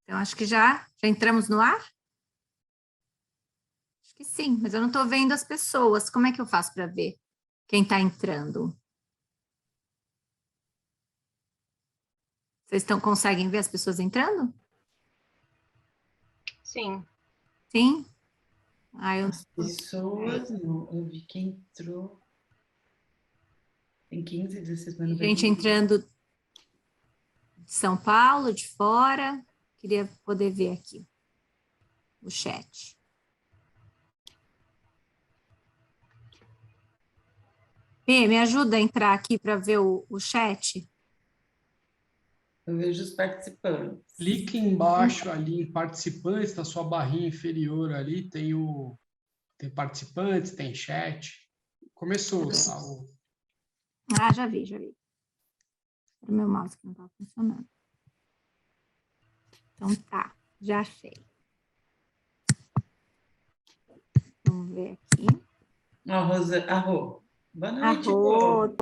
Então, acho que já entramos no ar? Acho que sim, mas eu não estou vendo as pessoas. Como é que eu faço para ver quem está entrando? Vocês conseguem ver as pessoas entrando? Sim. Sim? As pessoas, não, eu vi quem entrou. Tem 15, 16, mas não Tem gente vejo entrando de São Paulo, de fora. Queria poder ver aqui o chat. Pê, me ajuda a entrar aqui para ver o chat? Eu vejo os participantes. Clique embaixo ali em participantes, na sua barrinha inferior ali, tem participantes, tem chat. Começou, tá? Ah, já vi. Era o meu mouse que não estava funcionando. Então tá, já achei. Vamos ver aqui. Arro. Boa noite, Arro.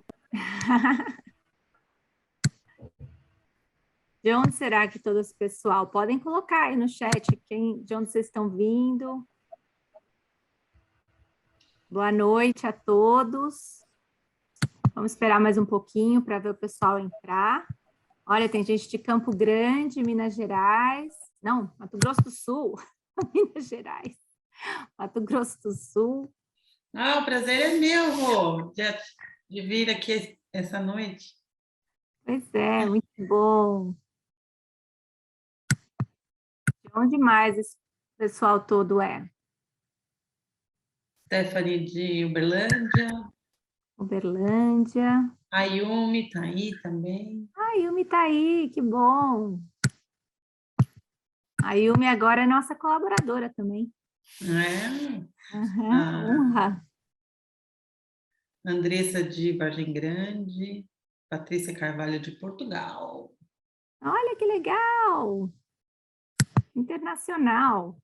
De onde será que todo esse pessoal? Podem colocar aí no chat de onde vocês estão vindo. Boa noite a todos. Vamos esperar mais um pouquinho para ver o pessoal entrar. Olha, tem gente de Campo Grande, Minas Gerais. Não, Mato Grosso do Sul. Minas Gerais. Mato Grosso do Sul. Ah, o prazer é meu, Rô, de vir aqui essa noite. Pois é, muito bom. De onde mais esse pessoal todo é? Stephanie de Uberlândia. Uberlândia. A Yumi tá aí também. A Yumi tá aí, que bom. A Yumi agora é nossa colaboradora também. Honra. Andressa de Vargem Grande. Patrícia Carvalho de Portugal. Olha que legal. Internacional.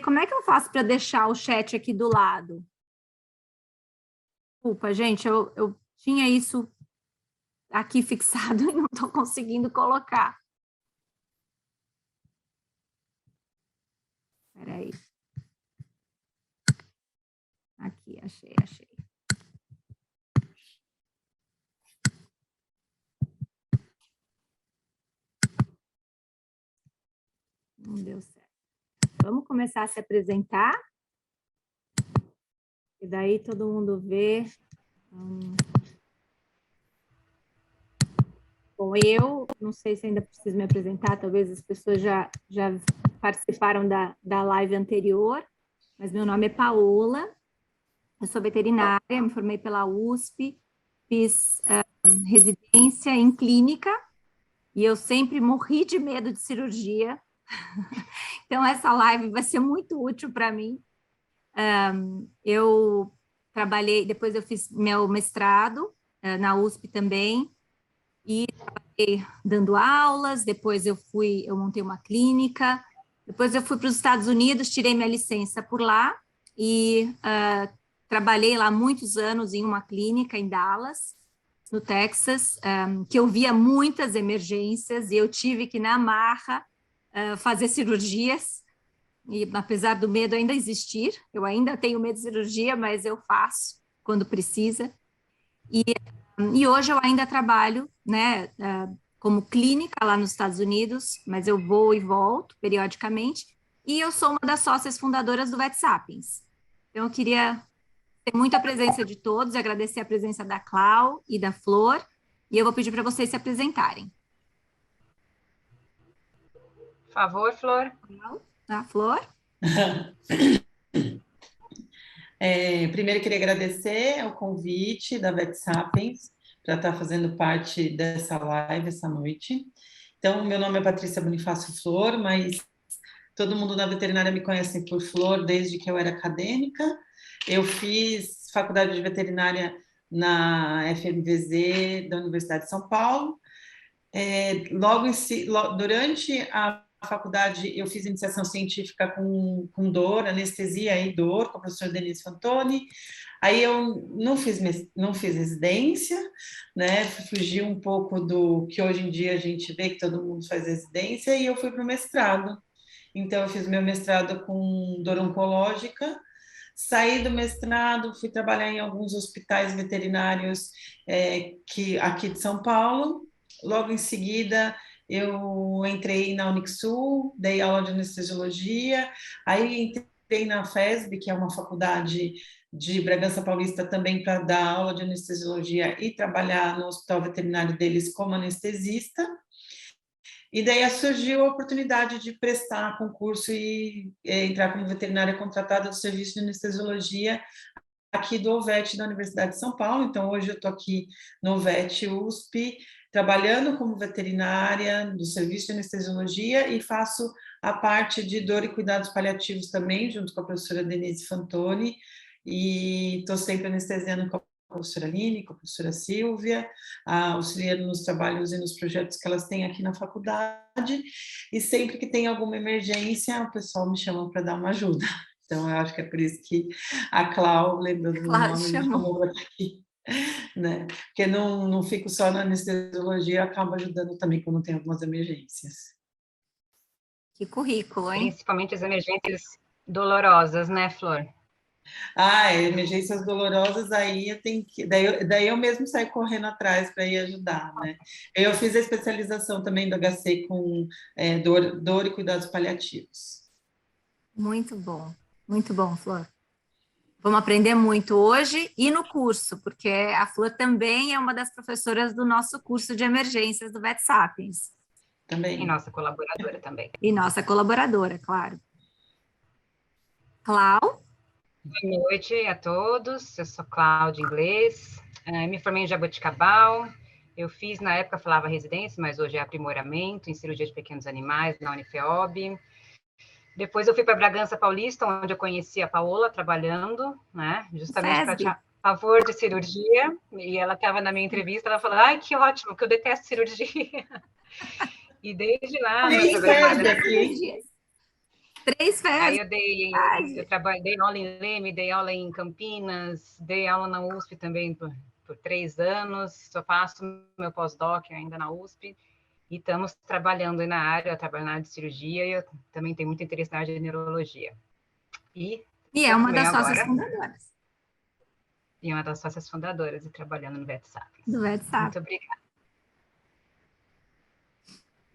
Como é que eu faço para deixar o chat aqui do lado? Desculpa, gente, eu tinha isso aqui fixado e não estou conseguindo colocar. Espera aí. Aqui, achei. Não deu certo. Vamos começar a se apresentar. E daí todo mundo vê. Bom, eu não sei se ainda preciso me apresentar, talvez as pessoas já participaram da live anterior, mas meu nome é Paola, eu sou veterinária, me formei pela USP, fiz residência em clínica, e eu sempre morri de medo de cirurgia, então essa live vai ser muito útil para mim. Eu trabalhei, depois eu fiz meu mestrado na USP também, e trabalhei dando aulas, depois eu montei uma clínica, depois eu fui para os Estados Unidos, tirei minha licença por lá e trabalhei lá muitos anos em uma clínica em Dallas, no Texas, que eu via muitas emergências e eu tive que, na marra, fazer cirurgias, e apesar do medo ainda existir, eu ainda tenho medo de cirurgia, mas eu faço quando precisa. E hoje eu ainda trabalho, né, como clínica lá nos Estados Unidos, mas eu vou e volto periodicamente, e eu sou uma das sócias fundadoras do VetSapiens. Então, eu queria ter muita presença de todos, agradecer a presença da Clau e da Flor, e eu vou pedir para vocês se apresentarem. Por favor, Flor. A Flor? Primeiro, eu queria agradecer o convite da VetSapiens para estar fazendo parte dessa live essa noite. Então, meu nome é Patrícia Bonifácio Flor, mas todo mundo na veterinária me conhece por Flor desde que eu era acadêmica. Eu fiz faculdade de veterinária na FMVZ da Universidade de São Paulo. Durante a faculdade, eu fiz iniciação científica com dor, anestesia e dor, com a professora Denise Fantoni. Aí eu não fiz residência, né? Fugi um pouco do que hoje em dia a gente vê que todo mundo faz residência, e eu fui para o mestrado. Então, eu fiz meu mestrado com dor oncológica, saí do mestrado, fui trabalhar em alguns hospitais veterinários aqui de São Paulo. Logo em seguida, eu entrei na Unixul, dei aula de anestesiologia, aí entrei na FESB, que é uma faculdade de Bragança Paulista também, para dar aula de anestesiologia e trabalhar no hospital veterinário deles como anestesista. E daí surgiu a oportunidade de prestar concurso e entrar como veterinária contratada do serviço de anestesiologia aqui do OVET da Universidade de São Paulo. Então, hoje eu estou aqui no OVET USP, trabalhando como veterinária do serviço de anestesiologia, e faço a parte de dor e cuidados paliativos também, junto com a professora Denise Fantoni, e estou sempre anestesiando com a professora Aline, com a professora Silvia, auxiliando nos trabalhos e nos projetos que elas têm aqui na faculdade, e sempre que tem alguma emergência, o pessoal me chama para dar uma ajuda. Então, eu acho que é por isso que a Clau, lembrando do nome, me chamou aqui, né? Porque não fico só na anestesiologia, acabo ajudando também quando tem algumas emergências. Que currículo, hein? Principalmente as emergências dolorosas, né, Flor? Emergências dolorosas, aí eu tenho que. Daí eu mesmo saio correndo atrás para ir ajudar, né? Eu fiz a especialização também do HC com dor e cuidados paliativos. Muito bom, Flor. Vamos aprender muito hoje e no curso, porque a Flor também é uma das professoras do nosso curso de emergências do Vet Sapiens. Também. E nossa colaboradora também. E nossa colaboradora, claro. Clau? Boa noite a todos, eu sou Cláudia Inglês, me formei em Jaboticabal, eu fiz, na época falava residência, mas hoje é aprimoramento em cirurgia de pequenos animais na Unifeob. Depois eu fui para Bragança Paulista, onde eu conheci a Paola trabalhando, né, justamente para tirar favor de cirurgia, e ela estava na minha entrevista, ela falou, ai, que ótimo, que eu detesto cirurgia. E desde lá... Três férias. Aí eu dei aula em Leme, dei aula em Campinas, dei aula na USP também por 3 anos, só faço meu pós-doc ainda na USP, e estamos trabalhando na área, eu trabalho na área de cirurgia, e eu também tenho muito interesse na área de neurologia. E é uma das sócias fundadoras. E uma das sócias fundadoras, e trabalhando no Vet Sapiens. Do Vet Sapiens. Muito obrigada.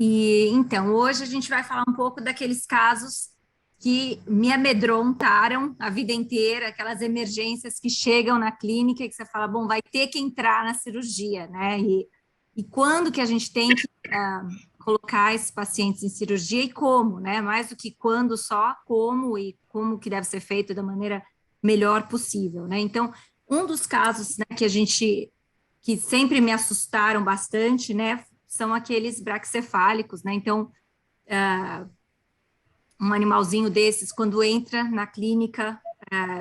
E, então, hoje a gente vai falar um pouco daqueles casos que me amedrontaram a vida inteira, aquelas emergências que chegam na clínica e que você fala, bom, vai ter que entrar na cirurgia, né? E quando que a gente tem que colocar esses pacientes em cirurgia e como, né? Mais do que quando só, como e como que deve ser feito da maneira melhor possível, né? Então, um dos casos, né, que sempre me assustaram bastante, né, são aqueles braquicefálicos, né? Então, um animalzinho desses, quando entra na clínica,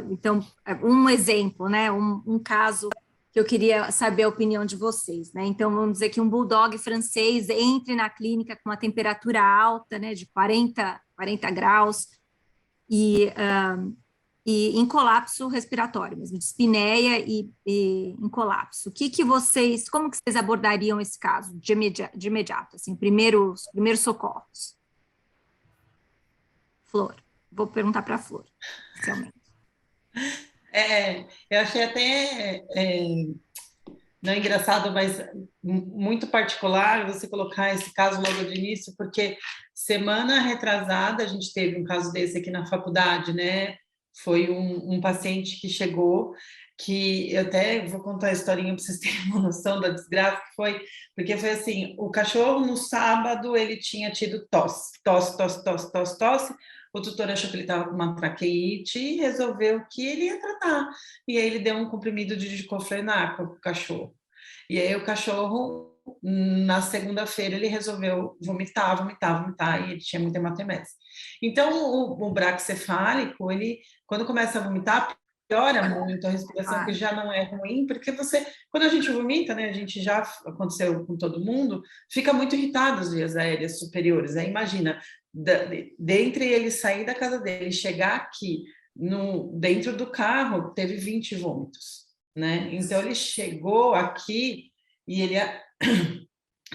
então, um exemplo, né, um caso que eu queria saber a opinião de vocês, né, então, vamos dizer que um bulldog francês entre na clínica com uma temperatura alta, né, de 40 graus, e em colapso respiratório, mesmo, de espineia e em colapso. Como que vocês abordariam esse caso de imediato, assim, primeiros socorros? Flor, vou perguntar para a Flor, inicialmente. Eu achei até, não engraçado, mas muito particular você colocar esse caso logo de início, porque semana retrasada a gente teve um caso desse aqui na faculdade, né? Foi um paciente que chegou, que eu até vou contar a historinha para vocês terem uma noção da desgraça que foi, porque foi assim, o cachorro no sábado ele tinha tido tosse, o tutor achou que ele estava com uma traqueite e resolveu que ele ia tratar, e aí ele deu um comprimido de diclofenac para o cachorro, e aí o cachorro, na segunda-feira, ele resolveu vomitar, e ele tinha muita hematemese. Então, o braquicefálico, ele, quando começa a vomitar, melhora muito a respiração, que já não é ruim, porque quando a gente vomita, né, a gente já aconteceu com todo mundo, fica muito irritado as vias aéreas superiores. Aí imagina, dentre ele sair da casa dele, chegar aqui, dentro do carro, teve 20 vômitos, né? Então ele chegou aqui e ele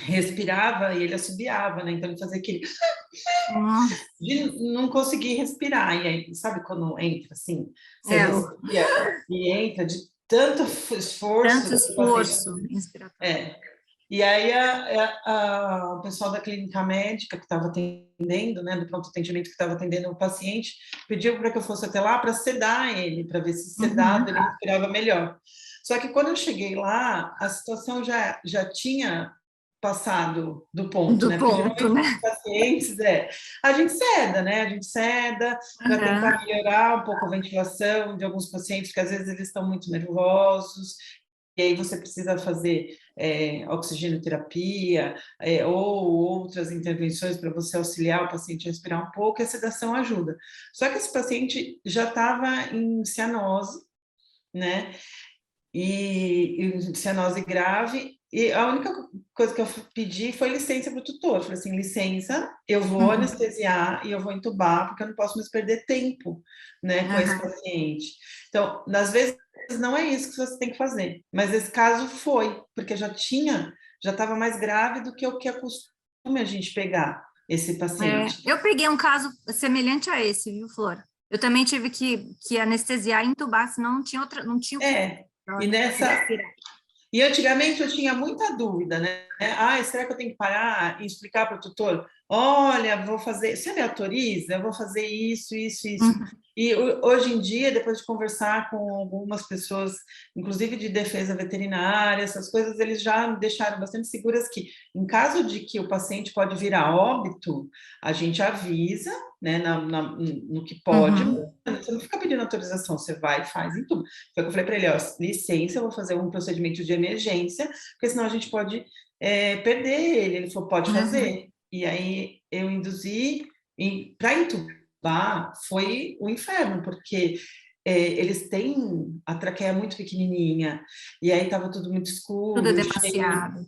respirava e ele assobiava, né? Então ele fazia aquele de não conseguir respirar. E aí, sabe quando entra assim? Você respira e entra de tanto esforço. Tanto esforço inspiratório. E aí o pessoal da clínica médica que estava atendendo, né, do pronto atendimento que estava atendendo o paciente, pediu para que eu fosse até lá para sedar ele, para ver se sedado ele respirava melhor. Só que quando eu cheguei lá, a situação já tinha passado do ponto, né? Porque né? Os pacientes, a gente ceda, né? A gente ceda para tentar melhorar um pouco a ventilação de alguns pacientes, que às vezes eles estão muito nervosos, e aí você precisa fazer oxigenoterapia ou outras intervenções para você auxiliar o paciente a respirar um pouco, e a sedação ajuda. Só que esse paciente já estava em cianose, né? E cianose grave, e a única coisa que eu pedi foi licença para o tutor. Falei assim, licença, eu vou anestesiar e eu vou entubar, porque eu não posso mais perder tempo, né, com esse paciente. Então, às vezes, não é isso que você tem que fazer, mas esse caso foi, porque já estava mais grave do que o que é costume a gente pegar esse paciente. Eu peguei um caso semelhante a esse, viu, Flor? Eu também tive que anestesiar e entubar, senão não tinha outra, não tinha. E antigamente eu tinha muita dúvida, né? Será que eu tenho que parar e explicar para o tutor? Olha, vou fazer, se ele autoriza, eu vou fazer isso. E hoje em dia, depois de conversar com algumas pessoas, inclusive de defesa veterinária, essas coisas, eles já me deixaram bastante seguras que, em caso de que o paciente pode vir a óbito, a gente avisa, né, no que pode, você não fica pedindo autorização, você vai e faz em tudo. Foi o que eu falei para ele, licença, eu vou fazer um procedimento de emergência, porque senão a gente pode perder ele. Ele falou, pode fazer. E aí eu induzi, para entubar foi o inferno, porque eles têm a traqueia muito pequenininha, e aí estava tudo muito escuro. Tudo é demasiado.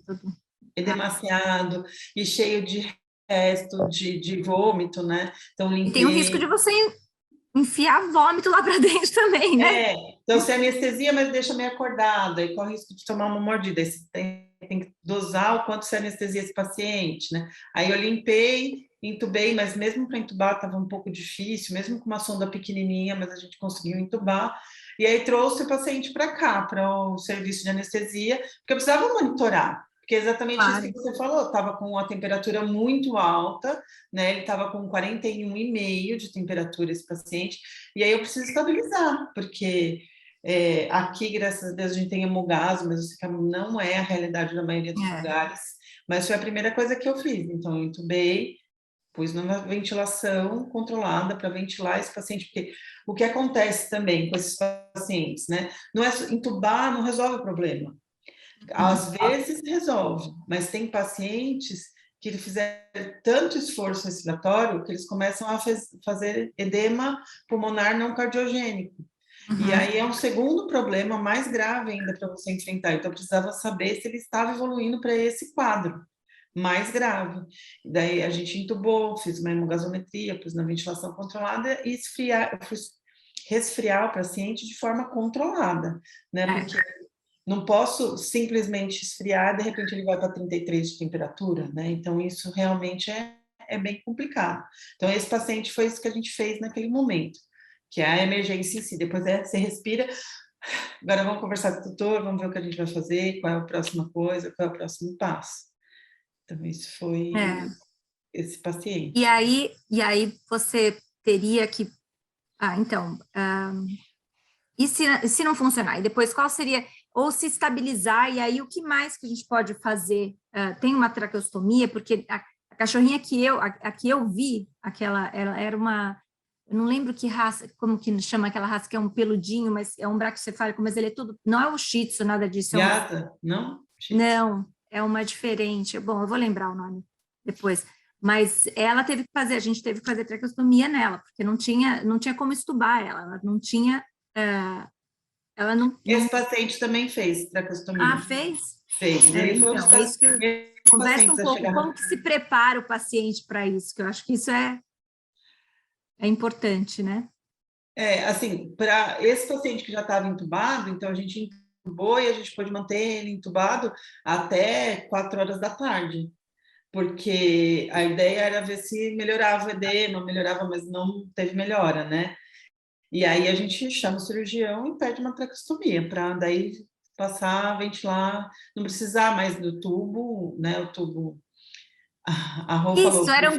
Demasiado, e cheio de resto de vômito, né? Então, limpei. E tem o risco de você enfiar vômito lá para dentro também, né? Então você anestesia, mas deixa meio acordada, e corre o risco de tomar uma mordida. Aí você tem que dosar o quanto você anestesia esse paciente, né? Aí eu limpei, entubei, mas mesmo para entubar estava um pouco difícil, mesmo com uma sonda pequenininha, mas a gente conseguiu entubar. E aí trouxe o paciente para cá, para o serviço de anestesia, porque eu precisava monitorar. Porque é exatamente isso que você falou, estava com a temperatura muito alta, né? Ele estava com 41,5 de temperatura, esse paciente, e aí eu preciso estabilizar, porque aqui, graças a Deus, a gente tem hemogás, mas eu sei que não é a realidade da maioria dos lugares, mas foi a primeira coisa que eu fiz. Então, eu entubei, pus numa ventilação controlada para ventilar esse paciente, porque o que acontece também com esses pacientes, né? Não é entubar, não resolve o problema. Às vezes resolve, mas tem pacientes que fizeram tanto esforço respiratório que eles começam a fazer edema pulmonar não cardiogênico. E aí é um segundo problema mais grave ainda para você enfrentar. Então, eu precisava saber se ele estava evoluindo para esse quadro mais grave. E daí a gente entubou, fiz uma hemogasometria, pus na ventilação controlada e resfriar o paciente de forma controlada, né? Porque não posso simplesmente esfriar, de repente ele vai para 33 de temperatura, né? Então, isso realmente é bem complicado. Então, esse paciente foi isso que a gente fez naquele momento, que é a emergência em si. Depois você respira, agora vamos conversar com o tutor, vamos ver o que a gente vai fazer, qual é a próxima coisa, qual é o próximo passo. Então, isso foi esse paciente. E aí você teria que... e se não funcionar? E depois, qual seria... Ou se estabilizar, e aí o que mais que a gente pode fazer? Tem uma traqueostomia, porque a cachorrinha que eu vi, ela era uma... Eu não lembro que raça, como que chama aquela raça, que é um peludinho, mas é um braquicefálico, mas ele é tudo... Não é o Shih Tzu, nada disso. Yata, não? Não, é uma diferente. Bom, eu vou lembrar o nome depois. Mas ela teve que fazer, a gente teve que fazer traqueostomia nela, porque não tinha como estubar ela não tinha Ela não... Esse paciente também fez traqueostomia. Ah, fez? Fez. Ele foi Então, é isso que eu... Conversa um pouco como que se prepara o paciente para isso, que eu acho que isso é importante, né? Assim, para esse paciente que já estava entubado, então a gente entubou e a gente pôde manter ele entubado até 4 horas da tarde, porque a ideia era ver se melhorava o edema, melhorava, mas não teve melhora, né? E aí a gente chama o cirurgião e pede uma traqueostomia, para daí passar, ventilar, não precisar mais do tubo, né? O tubo. A Rô falou. Isso, era um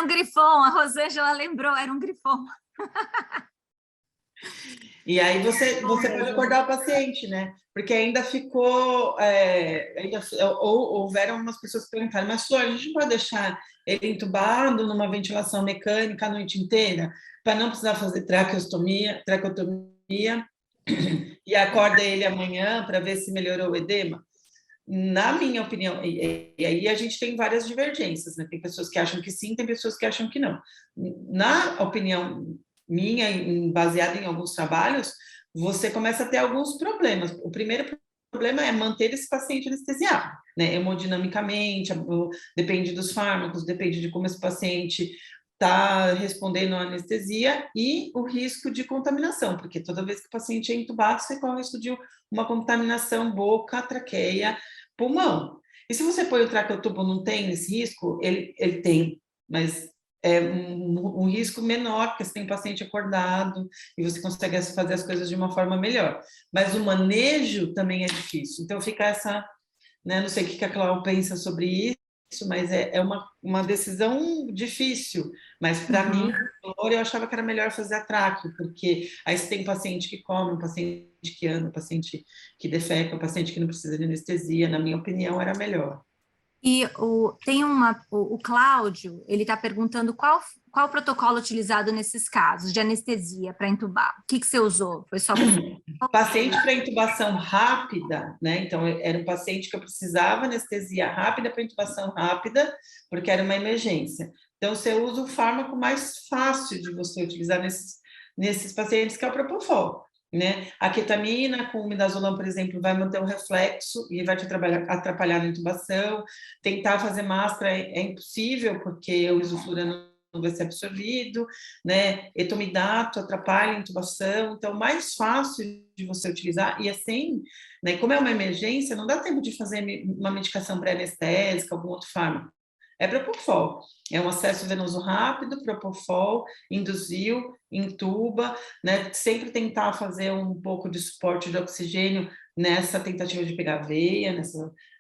grifão, a Rosângela lembrou, era um grifão. E aí você pode acordar o paciente, né? Porque ainda ficou, houveram umas pessoas que perguntaram, mas Flor, a gente não pode deixar ele entubado numa ventilação mecânica a noite inteira, para não precisar fazer traqueotomia, e acorda ele amanhã para ver se melhorou o edema? Na minha opinião, e aí a gente tem várias divergências, né? Tem pessoas que acham que sim, tem pessoas que acham que não. Na opinião minha, baseada em alguns trabalhos, você começa a ter alguns problemas. O primeiro problema é manter esse paciente anestesiado, né? Hemodinamicamente, depende dos fármacos, depende de como esse paciente está respondendo à anestesia e o risco de contaminação, porque toda vez que o paciente é entubado, você corre o risco de uma contaminação boca, traqueia, pulmão. E se você põe o traqueotubo, não tem esse risco? Ele tem, mas é um risco menor, porque você tem o paciente acordado e você consegue fazer as coisas de uma forma melhor. Mas o manejo também é difícil. Então fica essa, né, não sei o que a Cláudia pensa sobre isso, mas é uma decisão difícil. Mas para mim, eu achava que era melhor fazer a traque, porque aí você tem um paciente que come, um paciente que anda, um paciente que defeca, um paciente que não precisa de anestesia. Na minha opinião, era melhor. E o Cláudio, ele está perguntando qual o protocolo utilizado nesses casos de anestesia para entubar. O que você usou? Foi só paciente para intubação rápida, né? Então, era um paciente que eu precisava anestesia rápida para intubação rápida, porque era uma emergência. Então, você usa o fármaco mais fácil de você utilizar nesses pacientes, que é o Propofol, né? A ketamina com o midazolam, por exemplo, vai manter o reflexo e vai te atrapalhar na intubação. Tentar fazer máscara é impossível, porque o isoflurano não vai ser absorvido, né? Etomidato atrapalha a intubação, então mais fácil de você utilizar, e assim, né? Como é uma emergência, não dá tempo de fazer uma medicação pré-anestésica, algum outro fármaco. É Propofol, é um acesso venoso rápido, Propofol, induziu, intuba, né? Sempre tentar fazer um pouco de suporte de oxigênio nessa tentativa de pegar veia,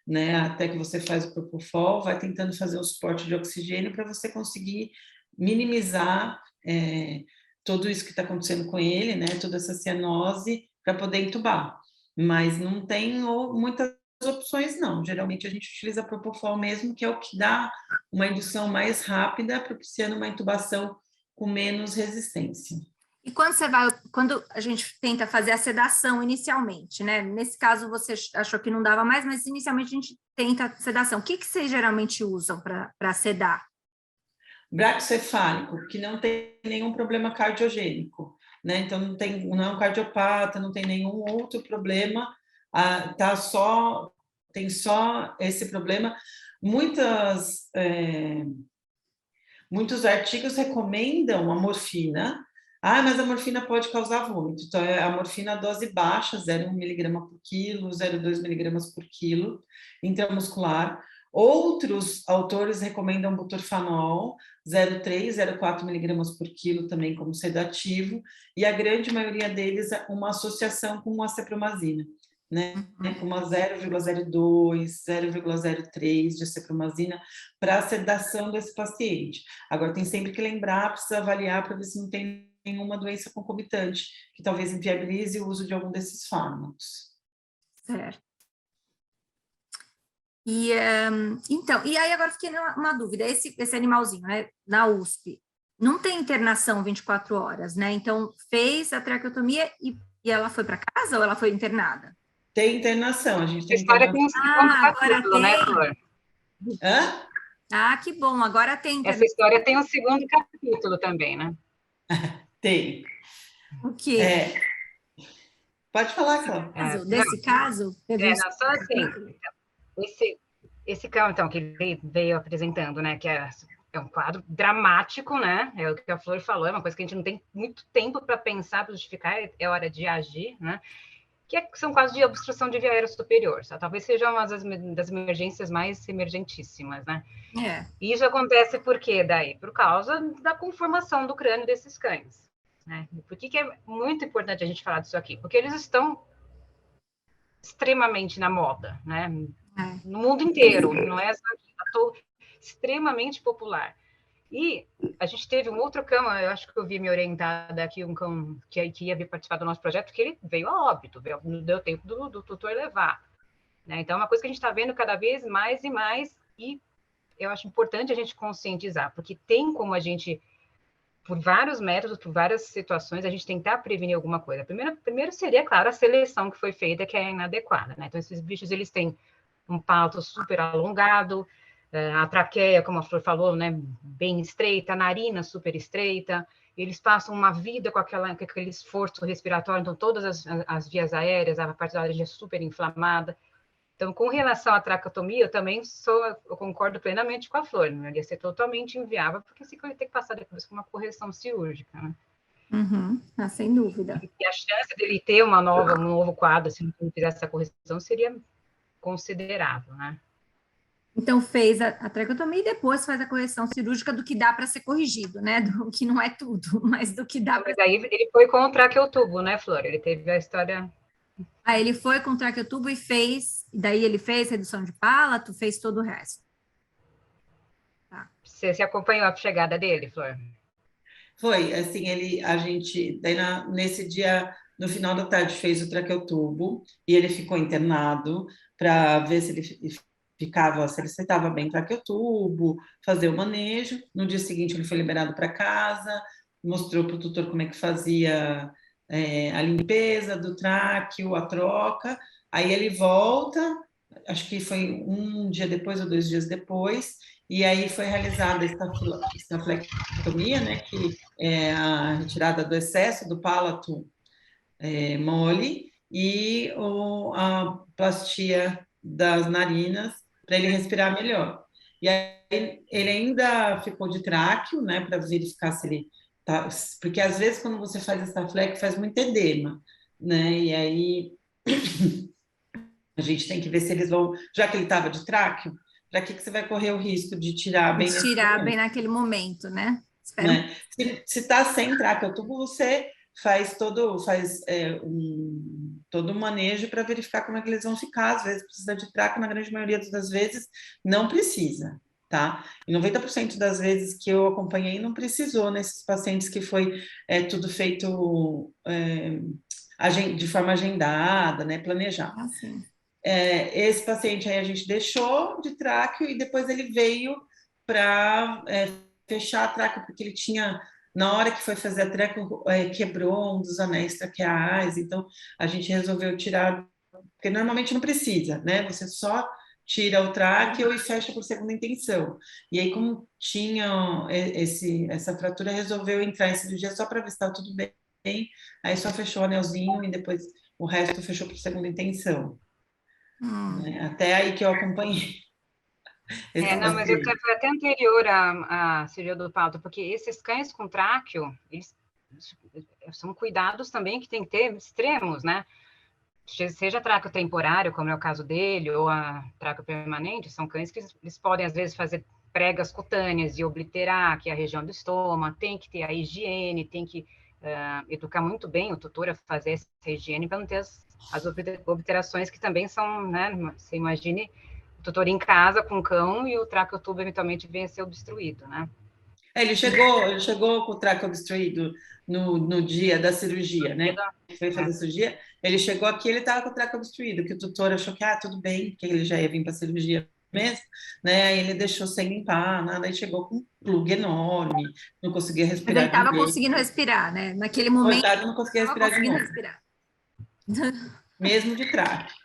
né? Até que você faz o Propofol, vai tentando fazer um suporte de oxigênio para você conseguir minimizar tudo isso que está acontecendo com ele, né? Toda essa cianose para poder intubar. Mas não tem muitas opções, não. Geralmente a gente utiliza Propofol mesmo, que é o que dá uma indução mais rápida, propiciando uma intubação com menos resistência. E quando a gente tenta fazer a sedação inicialmente, né? Nesse caso você achou que não dava mais, mas inicialmente a gente tenta a sedação. O que vocês geralmente usam para sedar? Braquicefálico, que não tem nenhum problema cardiogênico, né? Então não é um cardiopata, não tem nenhum outro problema, tem só esse problema. Muitos artigos recomendam a morfina. Mas a morfina pode causar vômito. Então, a morfina dose baixa, 0,1 miligrama por quilo, 0,2 miligramas por quilo, intramuscular. Outros autores recomendam butorfanol, 0,3, 0,4 miligramas por quilo, também como sedativo, e a grande maioria deles é uma associação com a cepromazina, né? Com uma 0,02, 0,03 de cepromazina para a sedação desse paciente. Agora, tem sempre que lembrar, precisa avaliar para ver se não tem nenhuma doença concomitante, que talvez inviabilize o uso de algum desses fármacos. Certo. Então, e aí agora fiquei numa dúvida, esse animalzinho, né, na USP, não tem internação 24 horas, né? Então, fez a traqueotomia e ela foi para casa ou ela foi internada? Tem internação, a gente tem história tem um segundo capítulo, né, Flor? Hã? Que bom, agora tem internação. Essa história tem um segundo capítulo também, né? Tem. O quê? Pode falar, Cláudia. Nesse caso, não, só assim, esse cão, então, que ele veio apresentando, né, que é um quadro dramático, né, é o que a Flor falou, é uma coisa que a gente não tem muito tempo para pensar, para justificar, é hora de agir, né, são casos de obstrução de via aérea superior, tá? Talvez seja uma das emergências mais emergentíssimas, né? E isso acontece por quê daí? Por causa da conformação do crânio desses cães, né? Por que é muito importante a gente falar disso aqui? Porque eles estão extremamente na moda, né? No mundo inteiro, não é só aqui, extremamente popular. E a gente teve um outro cão, eu acho que eu vi me orientada aqui, um cão que ia vir participar do nosso projeto, que ele veio a óbito, não deu tempo do tutor levar. Né? Então, é uma coisa que a gente está vendo cada vez mais e mais, e eu acho importante a gente conscientizar, porque tem como a gente, por vários métodos, por várias situações, a gente tentar prevenir alguma coisa. Primeiro seria, claro, a seleção que foi feita, que é inadequada. Né? Então, esses bichos, eles têm um palato super alongado, a traqueia, como a Flor falou, né, bem estreita, a narina super estreita, eles passam uma vida com aquele esforço respiratório, então todas as vias aéreas, a parte da laringe é super inflamada. Então, com relação à traqueotomia, eu concordo plenamente com a Flor, né? Ia ser totalmente inviável, porque você vai ter que passar depois com uma correção cirúrgica, né? Sem dúvida. E a chance dele ter um novo quadro, se não fizesse essa correção, seria considerável, né? Então, fez a traqueotomia e depois faz a correção cirúrgica do que dá para ser corrigido, né? Do que não é tudo, mas do que dá para... Mas aí ele foi com o traqueotubo, né, Flor? Ele teve a história... ele foi com o traqueotubo e daí ele fez redução de palato, fez todo o resto. Tá. Você acompanhou a chegada dele, Flor? Foi, assim, nesse dia, no final da tarde, fez o traqueotubo e ele ficou internado para ver se ele aceitava bem o traqueotubo, fazer o manejo. No dia seguinte, ele foi liberado para casa, mostrou para o tutor como é que fazia a limpeza do tráqueo, a troca. Aí ele volta, acho que foi um dia depois ou 2 dias depois, e aí foi realizada a estaflectomia, né, que é a retirada do excesso do palato mole e a plastia das narinas para ele respirar melhor. E aí ele ainda ficou de tráqueo, né, para verificar se ele tá, porque às vezes quando você faz essa flex faz muito edema, né? E aí a gente tem que ver se eles vão, já que ele estava de tráqueo, para que você vai correr o risco de tirar bem naquele momento, né? Né? Se está sem traqueotubo, você faz todo o manejo para verificar como é que eles vão ficar. Às vezes precisa de traque, na grande maioria das vezes não precisa, tá? E 90% das vezes que eu acompanhei não precisou nesses pacientes que foi tudo feito de forma agendada, né? Planejada. Sim. Esse paciente aí a gente deixou de tráqueo e depois ele veio para fechar a tráqueo, porque ele tinha, na hora que foi fazer a tráqueo, quebrou um dos anéis traqueais, então a gente resolveu tirar, porque normalmente não precisa, né? Você só tira o tráqueo e fecha por segunda intenção. E aí, como tinha essa fratura, resolveu entrar em cirurgia só para ver se estava tudo bem, aí só fechou o anelzinho e depois o resto fechou por segunda intenção. Né? Até aí que eu acompanhei. Mas eu foi até anterior à cirurgia do palato, porque esses cães com tráqueo, eles são cuidados também que tem que ter extremos, né? Seja tráqueo temporário, como é o caso dele, ou a tráqueo permanente, são cães que eles podem, às vezes, fazer pregas cutâneas e obliterar, que é a região do estômago, tem que ter a higiene, tem que educar muito bem o tutor a fazer essa higiene para não ter as obliterações que também são, né? Você imagine o tutor em casa com o cão e o traqueotubo eventualmente venha a ser obstruído, né? Ele chegou com o tráqueo obstruído no dia da cirurgia, né? Foi fazer a cirurgia, ele chegou aqui, ele estava com o tráqueo obstruído, que o tutor achou que, tudo bem, porque ele já ia vir para a cirurgia mesmo, né? Aí ele deixou sem limpar, nada, aí chegou com um plug enorme, não conseguia respirar. Mas ele estava conseguindo respirar, né? Naquele momento. Coitado, não conseguia respirar mesmo de tráqueo.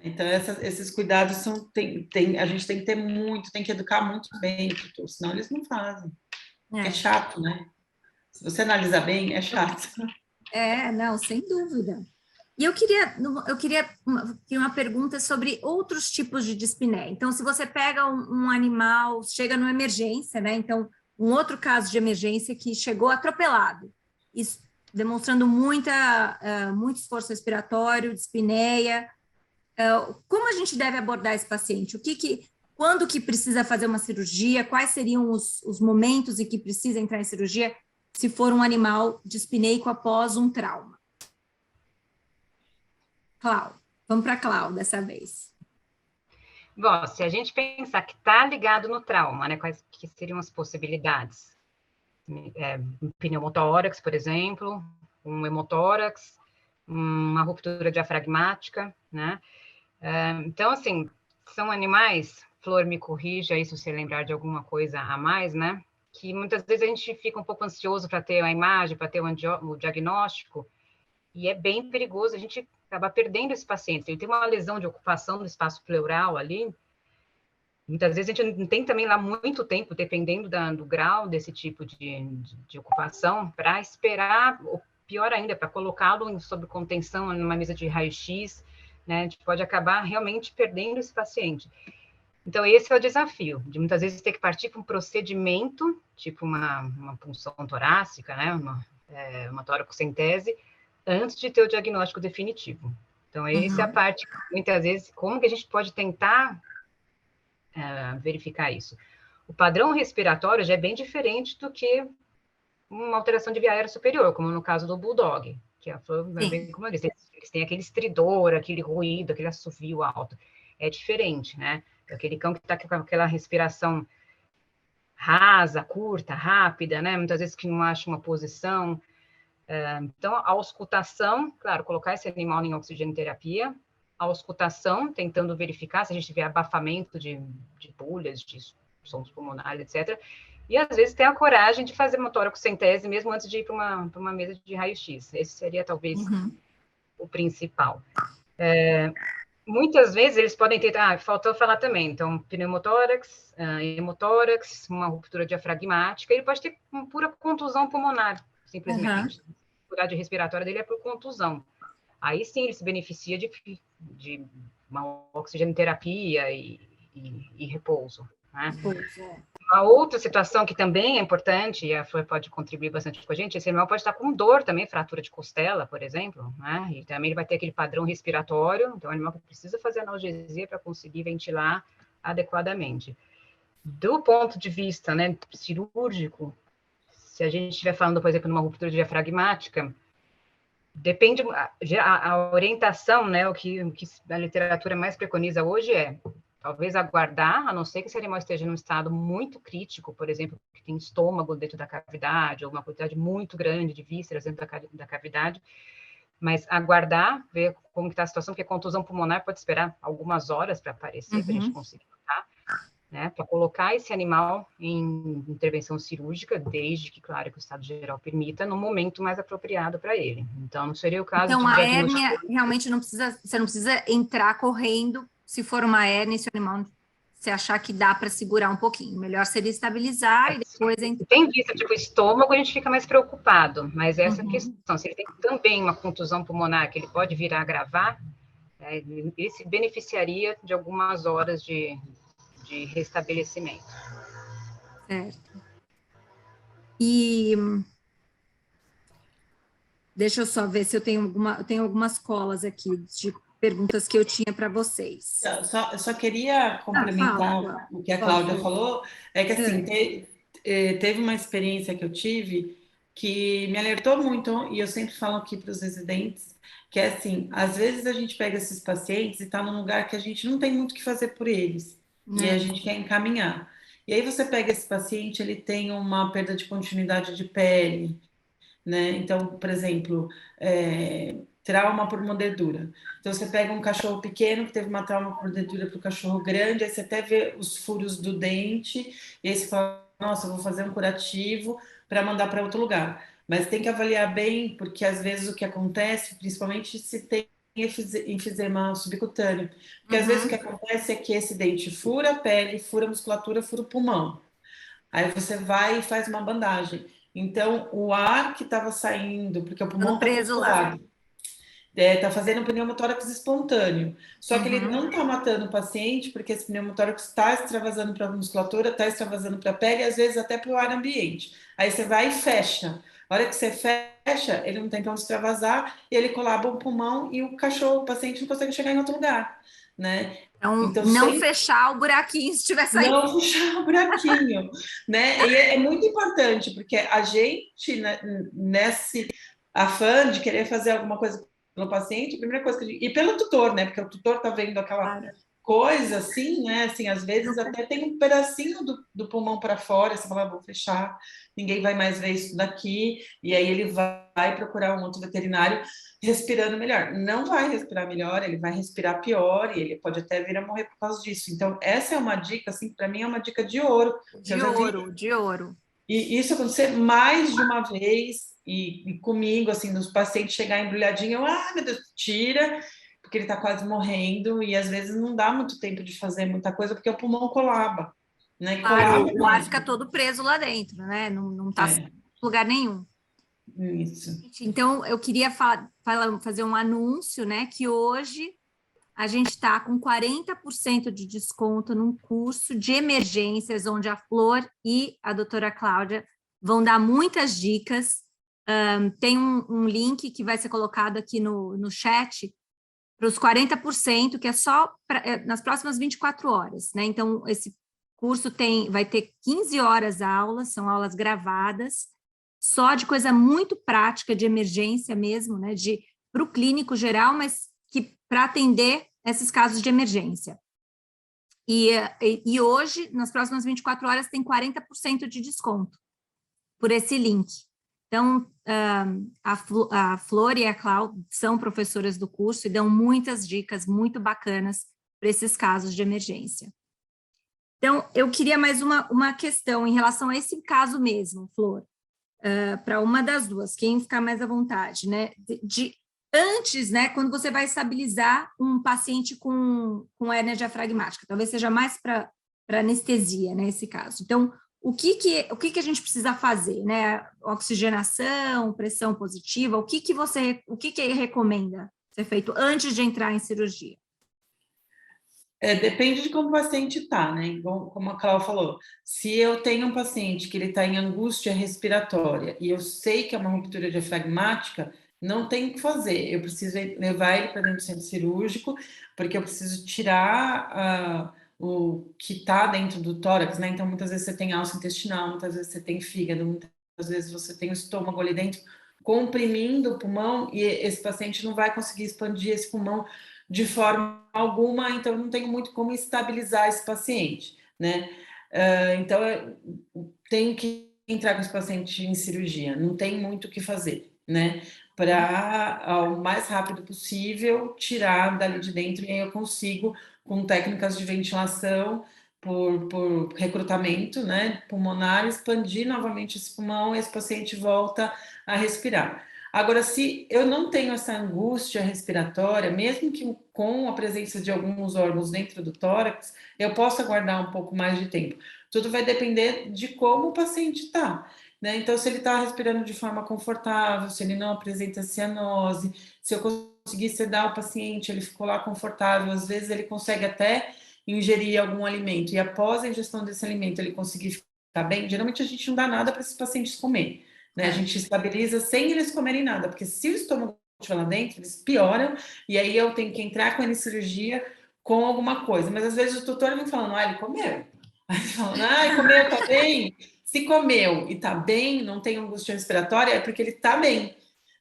Então, esses cuidados a gente tem que ter muito, tem que educar muito bem, senão eles não fazem. É chato, né? Se você analisar bem, é chato. Não, sem dúvida. E eu queria uma pergunta sobre outros tipos de dispneia. Então, se você pega um animal, chega numa emergência, né? Então, um outro caso de emergência que chegou atropelado, isso, demonstrando muito esforço respiratório, dispneia. Como a gente deve abordar esse paciente? Quando que precisa fazer uma cirurgia? Quais seriam os momentos em que precisa entrar em cirurgia se for um animal dispneico após um trauma? Clau, vamos para a Clau dessa vez. Bom, se a gente pensar que está ligado no trauma, né, quais que seriam as possibilidades? Um pneumotórax, por exemplo, um hemotórax, uma ruptura diafragmática, né? Então, assim, são animais, Flor, me corrija aí se você lembrar de alguma coisa a mais, né? Que muitas vezes a gente fica um pouco ansioso para ter a imagem, para ter o diagnóstico, e é bem perigoso, a gente acaba perdendo esse paciente. Ele tem uma lesão de ocupação do espaço pleural ali, muitas vezes a gente não tem também lá muito tempo, dependendo do grau desse tipo de ocupação, para esperar, ou pior ainda, para colocá-lo sob contenção numa mesa de raio-x, né? A gente pode acabar realmente perdendo esse paciente. Então, esse é o desafio, de muitas vezes ter que partir para um procedimento, tipo uma punção torácica, né? Uma toracocentese, antes de ter o diagnóstico definitivo. Então, essa é a parte, muitas vezes, como que a gente pode tentar verificar isso. O padrão respiratório já é bem diferente do que uma alteração de via aérea superior, como no caso do Bulldog, que bem como eu disse, eles têm aquele estridor, aquele ruído, aquele assovio alto. É diferente, né? Aquele cão que está com aquela respiração rasa, curta, rápida, né? Muitas vezes que não acha uma posição. Então, a auscultação, claro, colocar esse animal em oxigenoterapia, a auscultação, tentando verificar se a gente tiver abafamento de bolhas, de sons pulmonares, etc. E, às vezes, ter a coragem de fazer uma toracocentese mesmo antes de ir para uma mesa de raio-x. Esse seria, talvez, o principal. Muitas vezes, eles podem ter... faltou falar também. Então, pneumotórax, hemotórax, uma ruptura diafragmática. Ele pode ter uma pura contusão pulmonar, simplesmente. A dificuldade respiratória dele é por contusão. Aí sim ele se beneficia de uma oxigenoterapia e repouso. Né? Uma outra situação que também é importante, e a Flor pode contribuir bastante com a gente, esse animal pode estar com dor também, fratura de costela, por exemplo, né? E também ele vai ter aquele padrão respiratório, então é um animal que precisa fazer analgesia para conseguir ventilar adequadamente. Do ponto de vista, né, cirúrgico, se a gente estiver falando, por exemplo, de uma ruptura diafragmática, depende, a orientação, né, o que a literatura mais preconiza hoje talvez aguardar, a não ser que esse animal esteja num estado muito crítico, por exemplo, que tem estômago dentro da cavidade, ou uma quantidade muito grande de vísceras dentro da cavidade, mas aguardar, ver como está a situação, porque a contusão pulmonar pode esperar algumas horas para aparecer, para a gente conseguir notar, né, para colocar esse animal em intervenção cirúrgica, desde que, claro, que o estado geral permita, no momento mais apropriado para ele. Então, não seria o caso de a hérnia, realmente você não precisa entrar correndo, se for uma hérnia, se o animal, se achar que dá para segurar um pouquinho. Melhor seria estabilizar e depois... Tem visto, tipo, estômago, a gente fica mais preocupado, mas essa questão, se ele tem também uma contusão pulmonar, que ele pode vir a agravar, ele se beneficiaria de algumas horas de restabelecimento. Certo. E deixa eu só ver se eu tenho algumas colas aqui de perguntas que eu tinha para vocês. Eu só queria complementar o que a Cláudia falou, é que assim, teve uma experiência que eu tive que me alertou muito, e eu sempre falo aqui para os residentes, que é assim, às vezes a gente pega esses pacientes e está num lugar que a gente não tem muito o que fazer por eles, e a gente quer encaminhar. E aí você pega esse paciente, ele tem uma perda de continuidade de pele, né? Então, por exemplo, trauma por mordedura. Então, você pega um cachorro pequeno que teve uma trauma por mordedura para o cachorro grande, aí você até vê os furos do dente, e aí você fala, nossa, eu vou fazer um curativo para mandar para outro lugar. Mas tem que avaliar bem, porque às vezes o que acontece, principalmente se tem enfisema subcutâneo, porque às vezes o que acontece é que esse dente fura a pele, fura a musculatura, fura o pulmão. Aí você vai e faz uma bandagem. Então, o ar que estava saindo, porque o pulmão está preso lá. perfurado, está fazendo um pneumotórax espontâneo. Só que ele Uhum. não está matando o paciente, porque esse pneumotórax está extravasando para a musculatura, está extravasando para a pele, e às vezes até para o ar ambiente. Aí você vai e fecha. A hora que você fecha, ele não tem para onde extravasar, e ele colaba o pulmão e o cachorro, o paciente não consegue chegar em outro lugar, né? Então, Então, não sem fechar o buraquinho se estiver saindo. não fechar o buraquinho, né? E é muito importante, porque a gente, né, nesse afã de querer fazer alguma coisa pelo paciente, a primeira coisa que a gente... E pelo tutor, né? Porque o tutor tá vendo aquela coisa assim, né? Assim, às vezes até tem um pedacinho do pulmão para fora, você fala, vou fechar, ninguém vai mais ver isso daqui, e aí ele vai procurar um outro veterinário respirando melhor. Não vai respirar melhor, ele vai respirar pior e ele pode até vir a morrer por causa disso. Então, essa é uma dica, assim, para mim é uma dica de ouro. De ouro, de ouro. E isso acontecer mais de uma vez, e comigo, assim, dos pacientes chegar embrulhadinho, eu, meu Deus, tira, porque ele está quase morrendo, e às vezes não dá muito tempo de fazer muita coisa, porque o pulmão colaba, né? Claro, Colaba o ar fica todo preso lá dentro, né? Não tá em lugar nenhum. Isso. Então, eu queria fazer um anúncio, né? Que hoje a gente está com 40% de desconto num curso de emergências, onde a Flor e a doutora Cláudia vão dar muitas dicas. Tem um link que vai ser colocado aqui no chat para os 40%, que é só nas próximas 24 horas, né? Então, esse curso vai ter 15 horas aulas, são aulas gravadas, só de coisa muito prática, de emergência mesmo, né? Para o clínico geral, mas que para atender esses casos de emergência. E hoje, nas próximas 24 horas, tem 40% de desconto por esse link. Então, a Flor e a Cláudia são professoras do curso e dão muitas dicas muito bacanas para esses casos de emergência. Então, eu queria mais uma questão em relação a esse caso mesmo, Flor, para uma das duas, quem ficar mais à vontade, né? Antes, né, quando você vai estabilizar um paciente com hérnia diafragmática, talvez seja mais para anestesia, né, esse caso. Então, o que a gente precisa fazer, né? Oxigenação, pressão positiva, o que recomenda ser feito antes de entrar em cirurgia? Depende de como o paciente está, né? Como a Cláudia falou, se eu tenho um paciente que ele está em angústia respiratória e eu sei que é uma ruptura diafragmática, não tem o que fazer. Eu preciso levar ele para dentro do centro cirúrgico, porque eu preciso tirar o que está dentro do tórax, né? Então, muitas vezes você tem alça intestinal, muitas vezes você tem fígado, muitas vezes você tem o estômago ali dentro, comprimindo o pulmão, e esse paciente não vai conseguir expandir esse pulmão de forma alguma, então eu não tenho muito como estabilizar esse paciente, né? Então, eu tenho que entrar com esse paciente em cirurgia, não tem muito o que fazer, né? Para, o mais rápido possível, tirar dali de dentro, e aí eu consigo, com técnicas de ventilação, por recrutamento, né, pulmonar, expandir novamente esse pulmão e esse paciente volta a respirar. Agora, se eu não tenho essa angústia respiratória, mesmo que com a presença de alguns órgãos dentro do tórax, eu posso aguardar um pouco mais de tempo. Tudo vai depender de como o paciente está, né? Então, se ele está respirando de forma confortável, se ele não apresenta cianose, se eu conseguir sedar o paciente, ele ficou lá confortável, às vezes ele consegue até ingerir algum alimento, e após a ingestão desse alimento ele conseguir ficar bem, geralmente a gente não dá nada para esses pacientes comer. Né? A gente estabiliza sem eles comerem nada, porque se o estômago estiver lá dentro, eles pioram, e aí eu tenho que entrar com ele em cirurgia com alguma coisa. Mas às vezes o tutor vem falando, ele comeu. Aí falando, comeu, tá bem? Se comeu e tá bem, não tem angústia respiratória, é porque ele tá bem.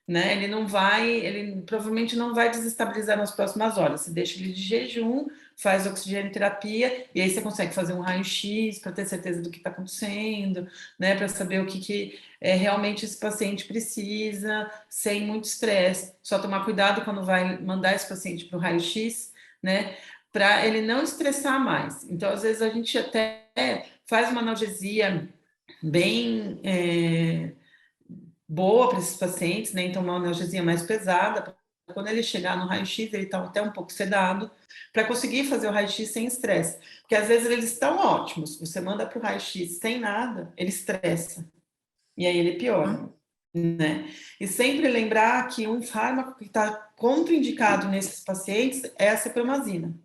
Né? Ele provavelmente não vai desestabilizar nas próximas horas. Você deixa ele de jejum, faz oxigenoterapia, e aí você consegue fazer um raio-x para ter certeza do que está acontecendo, né? Para saber o que realmente esse paciente precisa, sem muito estresse. Só tomar cuidado quando vai mandar esse paciente para o raio-x, né? Para ele não estressar mais. Então, às vezes, a gente até faz uma analgesia bem boa para esses pacientes, né? Então, uma analgesia mais pesada, quando ele chegar no raio-x, ele está até um pouco sedado, para conseguir fazer o raio-x sem estresse. Porque às vezes eles estão ótimos, você manda para o raio-x sem nada, ele estressa. e aí ele piora, né? E sempre lembrar que um fármaco que está contraindicado nesses pacientes é a cipromazina,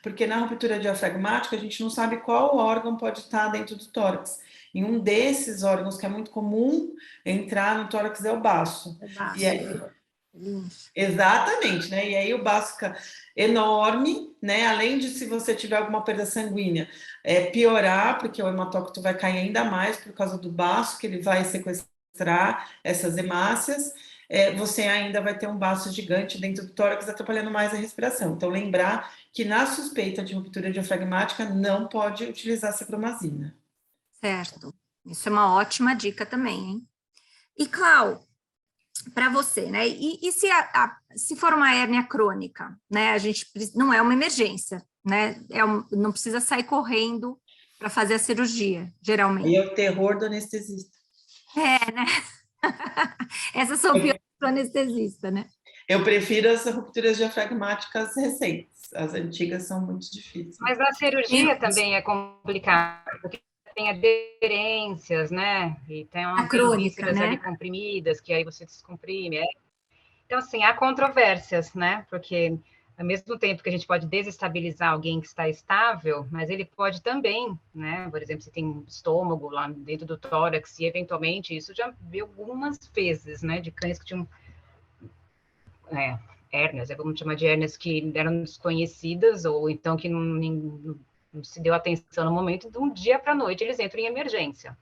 porque na ruptura diafragmática a gente não sabe qual órgão pode estar dentro do tórax. E um desses órgãos que é muito comum entrar no tórax é o baço. E aí, exatamente, né? E aí o baço fica enorme, né? Além de, se você tiver alguma perda sanguínea, piorar, porque o hematócrito vai cair ainda mais por causa do baço, que ele vai sequestrar essas hemácias. Você ainda vai ter um baço gigante dentro do tórax, atrapalhando mais a respiração. Então, lembrar que na suspeita de ruptura diafragmática não pode utilizar cipromazina. Certo. Isso é uma ótima dica também, hein? E, Clau, para você, né? E se for uma hérnia crônica, né? A gente não é uma emergência, né? Não precisa sair correndo para fazer a cirurgia, geralmente. E é o terror do anestesista. Né? Essas são piores do anestesista, né? Eu prefiro as rupturas diafragmáticas recentes. As antigas são muito difíceis. Mas a cirurgia também é complicada, porque tem aderências, né? E tem vísceras, né? Ali comprimidas, que aí você descomprime. Então, assim, há controvérsias, né? Porque, ao mesmo tempo que a gente pode desestabilizar alguém que está estável, mas ele pode também, né? Por exemplo, se tem um estômago lá dentro do tórax, e eventualmente, isso já vi algumas vezes, né? De cães que tinham hérnias, vamos chamar de hérnias que eram desconhecidas, ou então que não se deu atenção no momento, de um dia para a noite eles entram em emergência.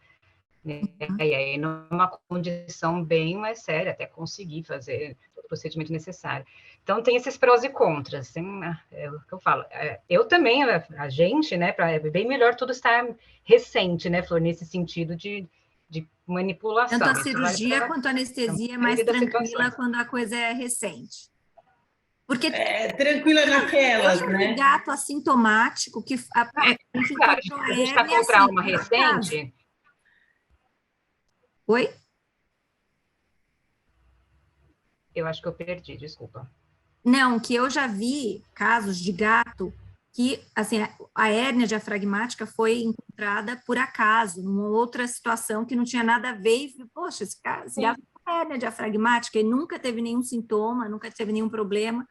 E aí, numa condição bem mais séria, até conseguir fazer todo o procedimento necessário. Então, tem esses prós e contras. É o que eu falo. Eu também, a gente, né, é bem melhor tudo estar recente, né, Flor, nesse sentido de manipulação. Tanto a cirurgia quanto a anestesia é mais tranquila quando a coisa é recente. Porque tranquila naquelas, né? Um gato assintomático que a gente está com trauma recente. Oi? Eu acho que eu perdi, desculpa. Não, que eu já vi casos de gato que, assim, a hérnia diafragmática foi encontrada por acaso, numa outra situação que não tinha nada a ver, e, poxa, esse gato tem hérnia diafragmática, ele nunca teve nenhum sintoma, nunca teve nenhum problema,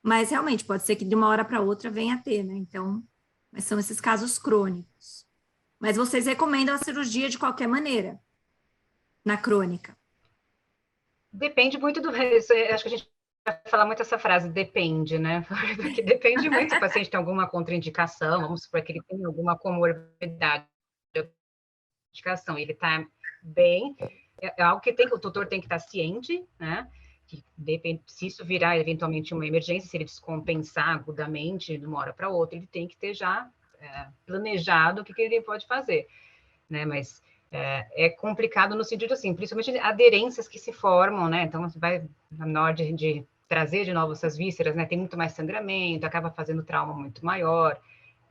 mas realmente pode ser que de uma hora para outra venha a ter, né? Então, mas são esses casos crônicos. Mas vocês recomendam a cirurgia de qualquer maneira, na crônica? Depende muito do... Acho que a gente vai falar muito essa frase, depende, né? Porque depende muito se o paciente tem alguma contraindicação, vamos supor que ele tem alguma comorbidade, indicação, ele está bem, é algo que o tutor tem que estar ciente, né? Que depende, se isso virar eventualmente uma emergência, se ele descompensar agudamente de uma hora para outra, ele tem que ter já planejado o que ele pode fazer, né? Mas é complicado no sentido assim, principalmente aderências que se formam, né? Então, você vai na hora de trazer de novo essas vísceras, né? Tem muito mais sangramento, acaba fazendo trauma muito maior.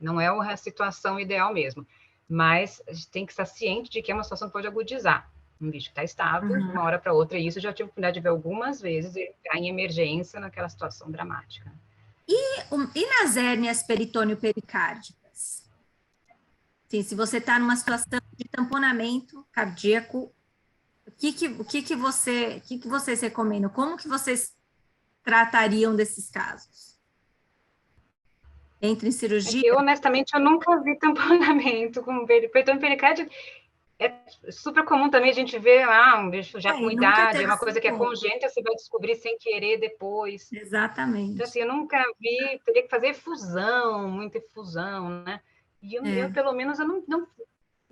Não é a situação ideal mesmo. Mas a gente tem que estar ciente de que é uma situação que pode agudizar. Um bicho que está estável, de uma hora para outra, e isso eu já tive a oportunidade de ver algumas vezes, ele está em emergência naquela situação dramática. E nas hérnias peritônio-pericárdicas? Sim, se você está numa situação de tamponamento cardíaco, o que vocês recomendam? Como que vocês tratariam desses casos? Entre em cirurgia? Eu, honestamente, eu nunca vi tamponamento com peritônio pericárdico. É super comum também a gente ver um bicho já com idade, é uma coisa que é congênita, você vai descobrir sem querer depois. Exatamente. Então, assim, eu nunca vi, teria que fazer efusão, muita efusão, né? E eu pelo menos, eu não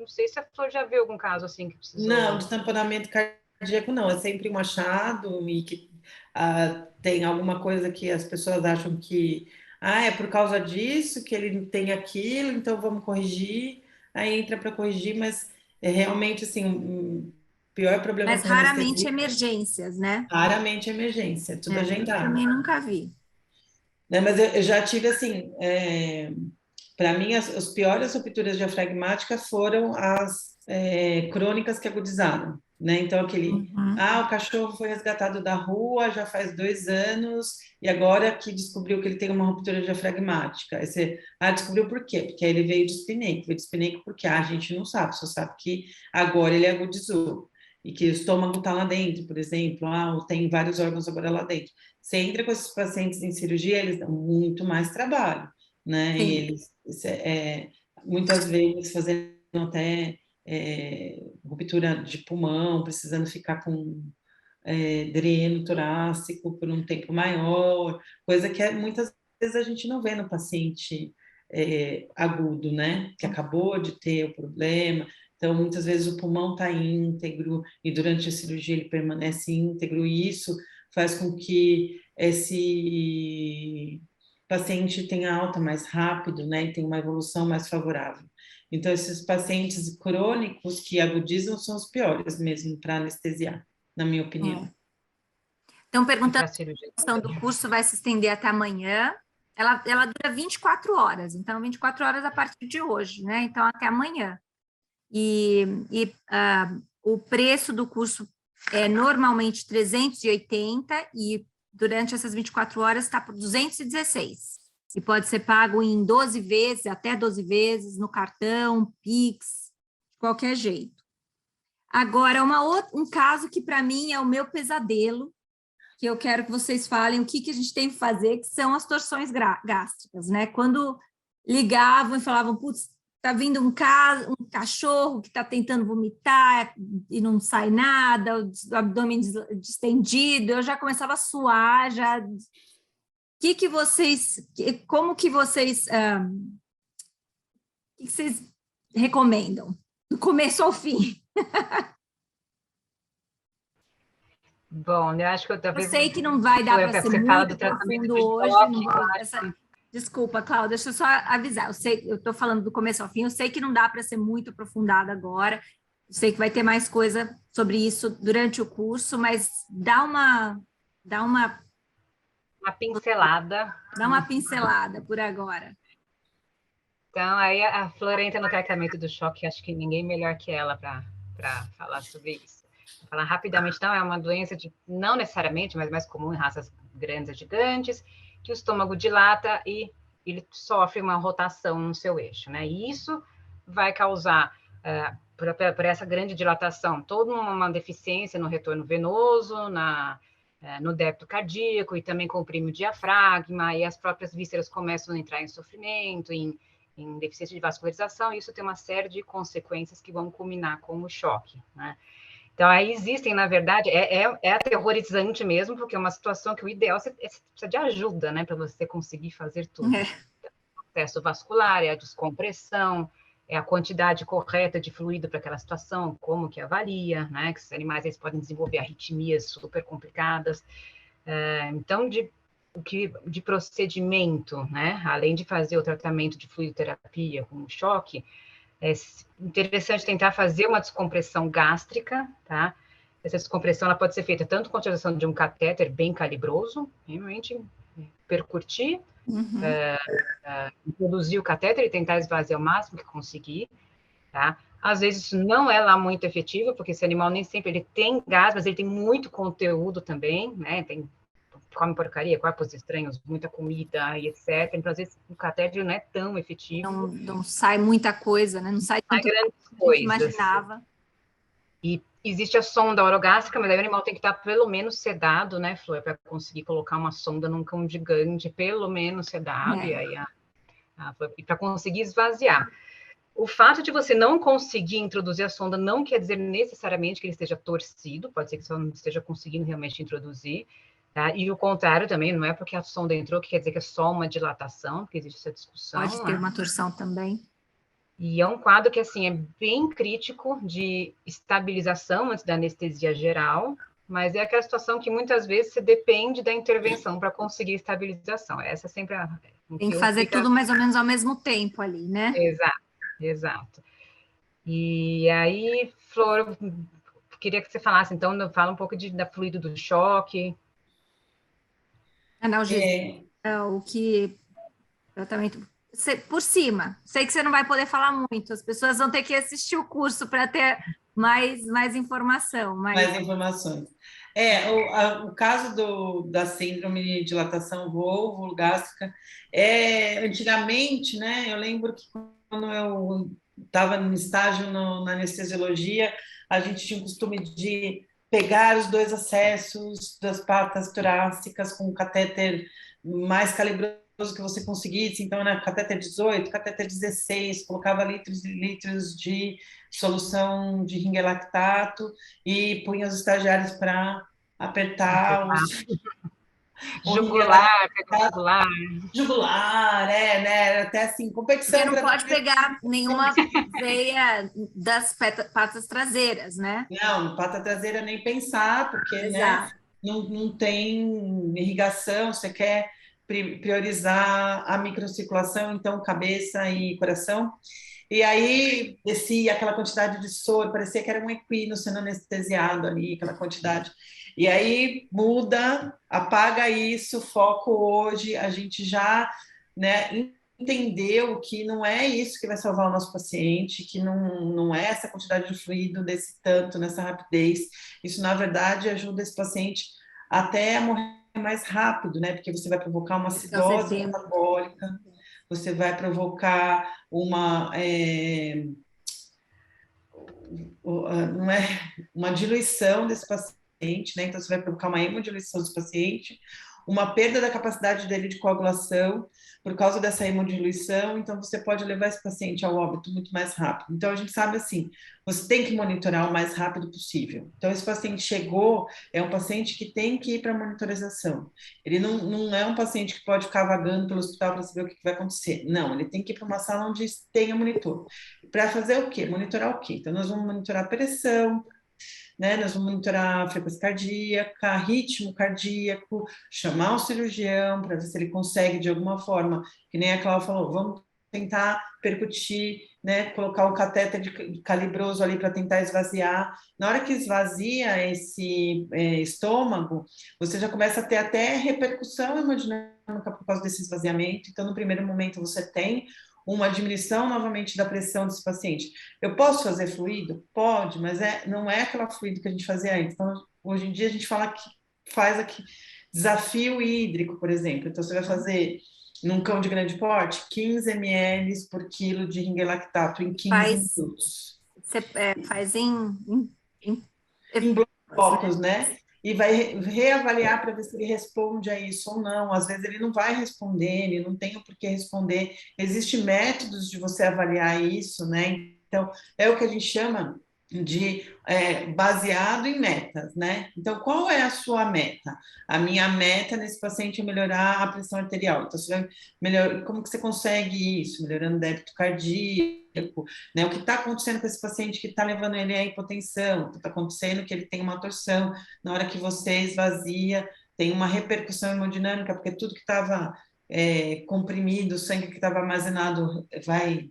sei se a Flor já viu algum caso assim que precisou... Não, de tamponamento cardíaco não, é sempre um achado e que tem alguma coisa que as pessoas acham que é por causa disso, que ele tem aquilo, então vamos corrigir, aí entra para corrigir, mas é realmente assim, o pior problema... Mas raramente emergências, né? Raramente emergência, tudo agendado. Eu também nunca vi. Né, mas eu já tive assim, para mim as piores rupturas diafragmáticas foram as crônicas que agudizaram, né? Então o cachorro foi resgatado da rua já faz 2 anos e agora que descobriu que ele tem uma ruptura diafragmática. Aí você, descobriu por quê? Porque aí ele veio de espineico porque a gente não sabe, só sabe que agora ele agudizou. e que o estômago está lá dentro, por exemplo, tem vários órgãos agora lá dentro. Você entra com esses pacientes em cirurgia, eles dão muito mais trabalho, né? Sim. E eles, muitas vezes, fazendo até ruptura de pulmão, precisando ficar com dreno torácico por um tempo maior, coisa que muitas vezes a gente não vê no paciente agudo, né? Que acabou de ter o problema. Então, muitas vezes o pulmão está íntegro e durante a cirurgia ele permanece íntegro, e isso faz com que esse paciente tenha alta mais rápido, né? E tenha uma evolução mais favorável. Então, esses pacientes crônicos que agudizam são os piores mesmo para anestesiar, na minha opinião. Então, perguntando se a questão do curso vai se estender até amanhã. Ela dura 24 horas, então 24 horas a partir de hoje, né? Então, até amanhã. O preço do curso é normalmente 380 e durante essas 24 horas está por 216. E pode ser pago em 12 vezes, até 12 vezes, no cartão, Pix, de qualquer jeito. Agora, um caso que para mim é o meu pesadelo, que eu quero que vocês falem o que a gente tem que fazer, que são as torções gástricas, né? Quando ligavam e falavam, putz, tá vindo um cachorro que está tentando vomitar e não sai nada, o abdômen distendido, eu já começava a suar, já... Como que vocês recomendam? Do começo ao fim. Bom, eu acho que eu sei que não vai dar para ser muito profundo hoje. Desculpa, Cláudia, deixa eu só avisar. Eu estou falando do começo ao fim, eu sei que não dá para ser muito aprofundada agora. Eu sei que vai ter mais coisa sobre isso durante o curso, mas dá uma pincelada. Dá uma pincelada por agora. Então, aí a Flor entra no tratamento do choque, acho que ninguém melhor que ela para falar sobre isso. Vou falar rapidamente, então, é uma doença não necessariamente, mas mais comum em raças grandes e gigantes, que o estômago dilata e ele sofre uma rotação no seu eixo, né? E isso vai causar, por essa grande dilatação, toda uma deficiência no retorno venoso, no débito cardíaco, e também comprime o diafragma, e as próprias vísceras começam a entrar em sofrimento, em deficiência de vascularização, e isso tem uma série de consequências que vão culminar com o choque, né? Então, aí existem, na verdade, é aterrorizante mesmo, porque é uma situação que o ideal você precisa de ajuda, né, para você conseguir fazer tudo. O processo vascular, é a descompressão, é a quantidade correta de fluido para aquela situação, como que avalia, né, que os animais eles podem desenvolver arritmias super complicadas. Então, de procedimento, né, além de fazer o tratamento de fluidoterapia com o choque, é interessante tentar fazer uma descompressão gástrica, tá? Essa descompressão ela pode ser feita tanto com a utilização de um catéter bem calibroso, realmente percutir, introduzir o catéter e tentar esvaziar o máximo que conseguir, tá? Às vezes isso não é lá muito efetivo, porque esse animal nem sempre ele tem gás, mas ele tem muito conteúdo também, né? Come porcaria, corpos estranhos, muita comida e etc. Então, às vezes, o catéter não é tão efetivo. Não sai muita coisa, né? Não sai tanto grandes quanto a gente imaginava. E existe a sonda orogástrica, mas aí o animal tem que estar pelo menos sedado, né, Flor, para conseguir colocar uma sonda num cão gigante, pelo menos sedado, e aí para conseguir esvaziar. O fato de você não conseguir introduzir a sonda não quer dizer necessariamente que ele esteja torcido, pode ser que você não esteja conseguindo realmente introduzir. Tá? E o contrário também, não é porque a sonda entrou que quer dizer que é só uma dilatação, porque existe essa discussão. Pode ter uma torção também. E é um quadro que, assim, é bem crítico de estabilização antes da anestesia geral, mas é aquela situação que muitas vezes você depende da intervenção para conseguir estabilização. Essa é sempre a... Tem que fazer tudo mais ou menos ao mesmo tempo ali, né? Exato. E aí, Flor, queria que você falasse, então, fala um pouco da fluido do choque. Analgesia, o que tratamento por cima. Sei que você não vai poder falar muito, as pessoas vão ter que assistir o curso para ter mais informação. Mais informações. O caso da síndrome de dilatação vulvogástrica, antigamente, né, eu lembro que quando eu estava no estágio na anestesiologia, a gente tinha o costume de pegar os 2 acessos das patas torácicas com o catéter mais calibroso que você conseguisse, então, né, catéter 18, catéter 16, colocava litros e litros de solução de ringue lactato e punha os estagiários para apertar o ringue Jugular, pegou lactato, jugular. jugular, né, até assim, competição. Porque não pode pegar nenhuma veia das patas traseiras, né? Não, pata traseira nem pensar, porque, né, Exato. não tem irrigação, você quer priorizar a microcirculação, então cabeça e coração. E aí descia aquela quantidade de soro, parecia que era um equino sendo anestesiado ali, aquela quantidade. E aí muda, apaga isso, foco hoje, a gente já, né, entendeu que não é isso que vai salvar o nosso paciente, que não é essa quantidade de fluido desse tanto, nessa rapidez. Isso, na verdade, ajuda esse paciente até a morrer mais rápido, né? Porque você vai provocar uma acidose metabólica, você vai provocar não é, uma diluição desse paciente, né? Então, você vai provocar uma hemodiluição desse paciente, uma perda da capacidade dele de coagulação por causa dessa hemodiluição, então você pode levar esse paciente ao óbito muito mais rápido. Então, a gente sabe assim, você tem que monitorar o mais rápido possível. Então, esse paciente chegou, é um paciente que tem que ir para monitorização. Ele não é um paciente que pode ficar vagando pelo hospital para saber o que vai acontecer. Não, ele tem que ir para uma sala onde tenha monitor. Para fazer o quê? Monitorar o quê? Então, nós vamos monitorar a pressão, né? Nós vamos monitorar a frequência cardíaca, ritmo cardíaco, chamar o cirurgião para ver se ele consegue, de alguma forma, que nem a Cláudia falou, vamos tentar percutir, né? Colocar o catéter calibroso ali para tentar esvaziar. Na hora que esvazia esse estômago, você já começa a ter até repercussão hemodinâmica por causa desse esvaziamento. Então, no primeiro momento, você tem uma diminuição novamente da pressão desse paciente. Eu posso fazer fluido? Pode, mas não é aquela fluido que a gente fazia antes. Então, hoje em dia, a gente faz aqui desafio hídrico, por exemplo. Então, você vai fazer num cão de grande porte, 15 ml por quilo de ringue lactato em 15 minutos. Você faz em blocos, né? E vai reavaliar para ver se ele responde a isso ou não. Às vezes ele não vai responder, ele não tem o porquê responder. Existem métodos de você avaliar isso, né? Então, é o que a gente chama de baseado em metas, né? Então, qual é a sua meta? A minha meta nesse paciente é melhorar a pressão arterial. Então, você vai como que você consegue isso? Melhorando o débito cardíaco, né? O que está acontecendo com esse paciente que está levando ele à hipotensão? O que está acontecendo que ele tem uma torção na hora que você esvazia, tem uma repercussão hemodinâmica, porque tudo que estava comprimido, o sangue que estava armazenado vai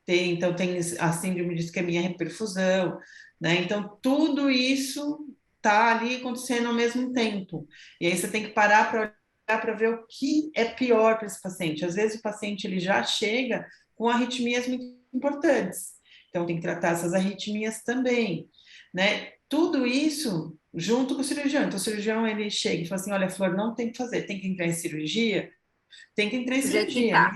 então tem a síndrome de isquemia reperfusão, né? Então, tudo isso está ali acontecendo ao mesmo tempo. E aí você tem que parar para olhar para ver o que é pior para esse paciente. Às vezes o paciente ele já chega com arritmias muito importantes. Então, tem que tratar essas arritmias também, né? Tudo isso junto com o cirurgião. Então, o cirurgião ele chega e fala assim, olha, Flor, não tem que fazer, tem que entrar em cirurgia? Tem que entrar em cirurgia.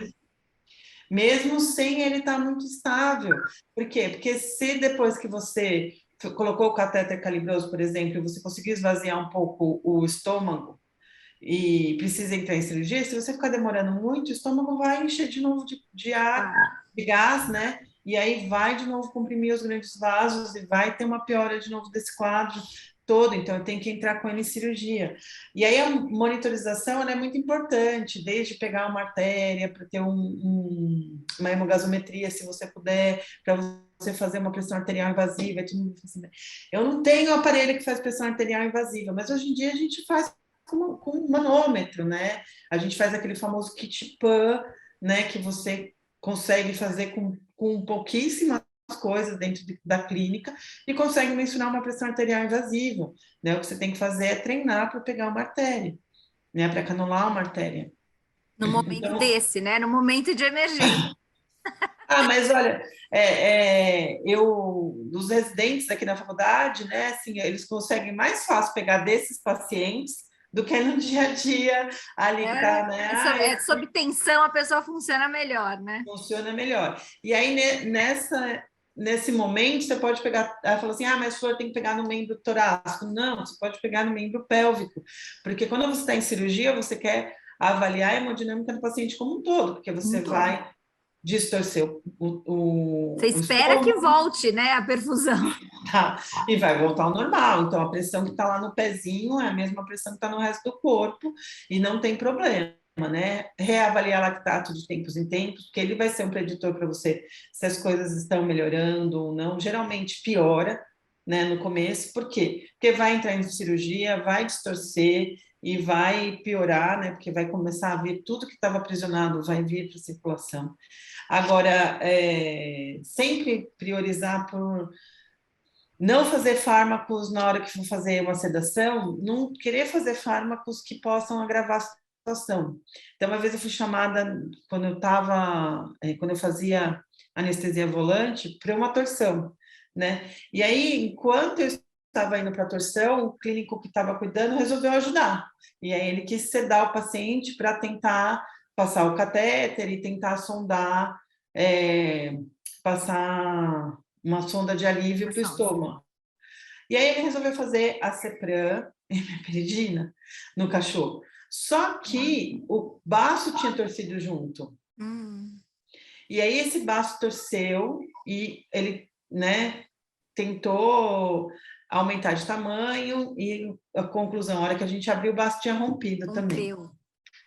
Mesmo sem ele estar muito estável. Por quê? Porque se depois que você colocou o catéter calibroso, por exemplo, você conseguiu esvaziar um pouco o estômago e precisa entrar em cirurgia, se você ficar demorando muito, o estômago vai encher de novo de ar, de gás, né? E aí vai de novo comprimir os grandes vasos e vai ter uma piora de novo desse quadro todo, então eu tenho que entrar com ele em cirurgia. E aí a monitorização é muito importante, desde pegar uma artéria para ter uma hemogasometria, se você puder, para você fazer uma pressão arterial invasiva. Eu não tenho aparelho que faz pressão arterial invasiva, mas hoje em dia a gente faz com um manômetro, né? A gente faz aquele famoso kit PAN, né, que você consegue fazer com pouquíssimas coisas dentro da clínica e consegue mensurar uma pressão arterial invasiva, né? O que você tem que fazer é treinar para pegar uma artéria, né? Para canular uma artéria. No momento desse, né? No momento de emergência. Mas olha, dos residentes aqui na faculdade, né? Assim, eles conseguem mais fácil pegar desses pacientes do que no dia a dia ali que tá, né? Sob tensão a pessoa funciona melhor, né? Funciona melhor. E aí nesse momento, você pode pegar, ela fala assim, mas Flor tem que pegar no membro torácico. Não, você pode pegar no membro pélvico, porque quando você está em cirurgia, você quer avaliar a hemodinâmica do paciente como um todo, porque você vai distorcer Você espera que volte, né, a perfusão. Tá, e vai voltar ao normal. Então, a pressão que está lá no pezinho é a mesma pressão que está no resto do corpo e não tem problema, né? Reavaliar lactato de tempos em tempos, porque ele vai ser um preditor para você se as coisas estão melhorando ou não. Geralmente piora, né, no começo. Por quê? Porque vai entrar em cirurgia, vai distorcer e vai piorar, né? Porque vai começar a vir tudo que estava aprisionado, vai vir para a circulação. Agora, sempre priorizar por não fazer fármacos na hora que for fazer uma sedação, não querer fazer fármacos que possam agravar a situação. Então, uma vez eu fui chamada, quando eu fazia anestesia volante, para uma torção, né? E aí, enquanto eu estava indo para a torção, o clínico que estava cuidando resolveu ajudar. E aí ele quis sedar o paciente para tentar passar o catéter e tentar sondar, passar uma sonda de alívio para o estômago. E aí ele resolveu fazer a Cepram e Meperidina no cachorro. Só que o baço tinha torcido junto. E aí esse baço torceu e ele, né, tentou aumentar de tamanho e a conclusão, a hora que a gente abriu, o baço tinha rompido também.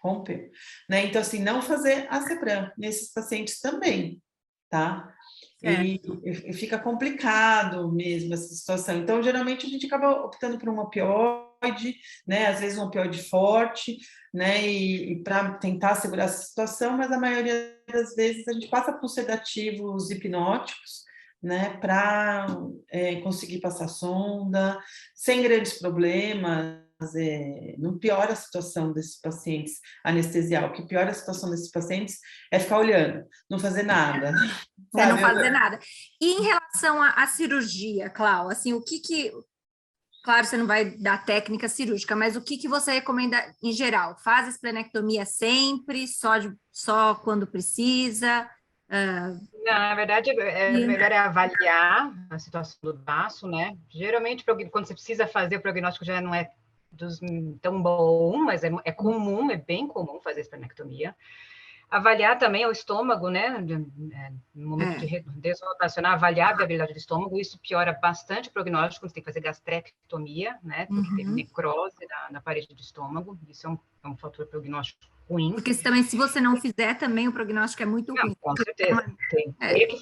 Rompeu. Né? Então, assim, não fazer a Cepram nesses pacientes também, tá? E fica complicado mesmo essa situação. Então, geralmente, a gente acaba optando por um opioide, né? Às vezes um opioide forte, né? E para tentar segurar essa situação, mas a maioria das vezes a gente passa por sedativos hipnóticos, né? Para conseguir passar sonda, sem grandes problemas. Não piora a situação desses pacientes anestesial. O que piora a situação desses pacientes é ficar olhando, não fazer nada. Não fazer nada. E em relação à cirurgia, Clau, assim, o que... Claro, você não vai dar técnica cirúrgica, mas o que você recomenda em geral? Faz a esplenectomia sempre, só quando precisa? Não, na verdade, melhor avaliar a situação do baço, né? Geralmente, quando você precisa fazer, o prognóstico já não é tão bom, mas é comum, é bem comum fazer esplenectomia. Avaliar também o estômago, né? No momento de desrotacionar, avaliar a viabilidade do estômago, isso piora bastante o prognóstico, você tem que fazer gastrectomia, né? Porque tem necrose na parede do estômago, isso é um fator prognóstico ruim. Porque também, se você não fizer, também o prognóstico é muito ruim. Com certeza, tem que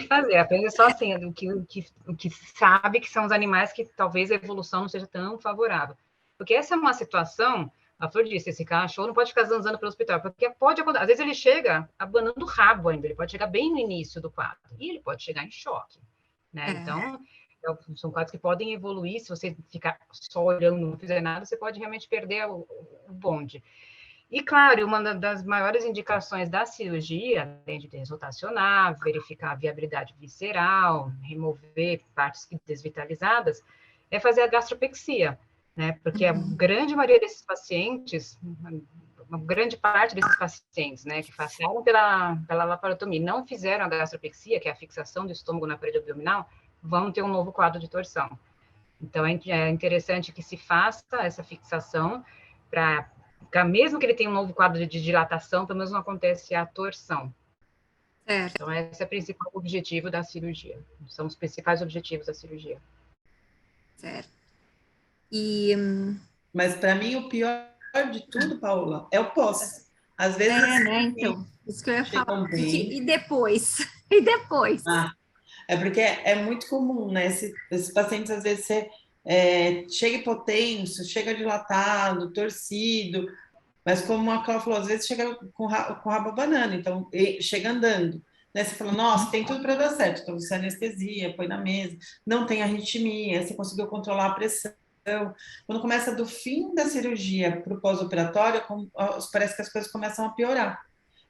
fazer, apenas só assim, o que sabe que são os animais que talvez a evolução não seja tão favorável. Porque essa é uma situação... A Flor disse, esse cachorro não pode ficar zanzando pelo hospital, porque pode acontecer, às vezes ele chega abanando o rabo ainda, ele pode chegar bem no início do quadro, e ele pode chegar em choque, né? Então, são quadros que podem evoluir, se você ficar só olhando, não fizer nada, você pode realmente perder o bonde. E, claro, uma das maiores indicações da cirurgia, além de desrotacionar, verificar a viabilidade visceral, remover partes desvitalizadas, é fazer a gastropexia, né? Porque a grande maioria desses pacientes, uma grande parte desses pacientes, né, que passaram pela laparotomia, não fizeram a gastropexia, que é a fixação do estômago na parede abdominal, vão ter um novo quadro de torção. Então, é interessante que se faça essa fixação para, mesmo que ele tenha um novo quadro de dilatação, pelo menos não acontece a torção. Então, esse é o principal objetivo da cirurgia. São os principais objetivos da cirurgia. Certo. Mas para mim o pior de tudo, Paula, é o pós. Às vezes né? Então, isso que eu ia falar. E depois? E depois? É porque é muito comum, né? Esses pacientes, às vezes, chega hipotenso, chega dilatado, torcido, mas como a Cláudia falou, às vezes chega com o rabo banana, então chega andando. Né? Você fala, nossa, tem tudo para dar certo. Então, você anestesia, põe na mesa, não tem arritmia, você conseguiu controlar a pressão. Quando começa do fim da cirurgia para o pós-operatório, parece que as coisas começam a piorar.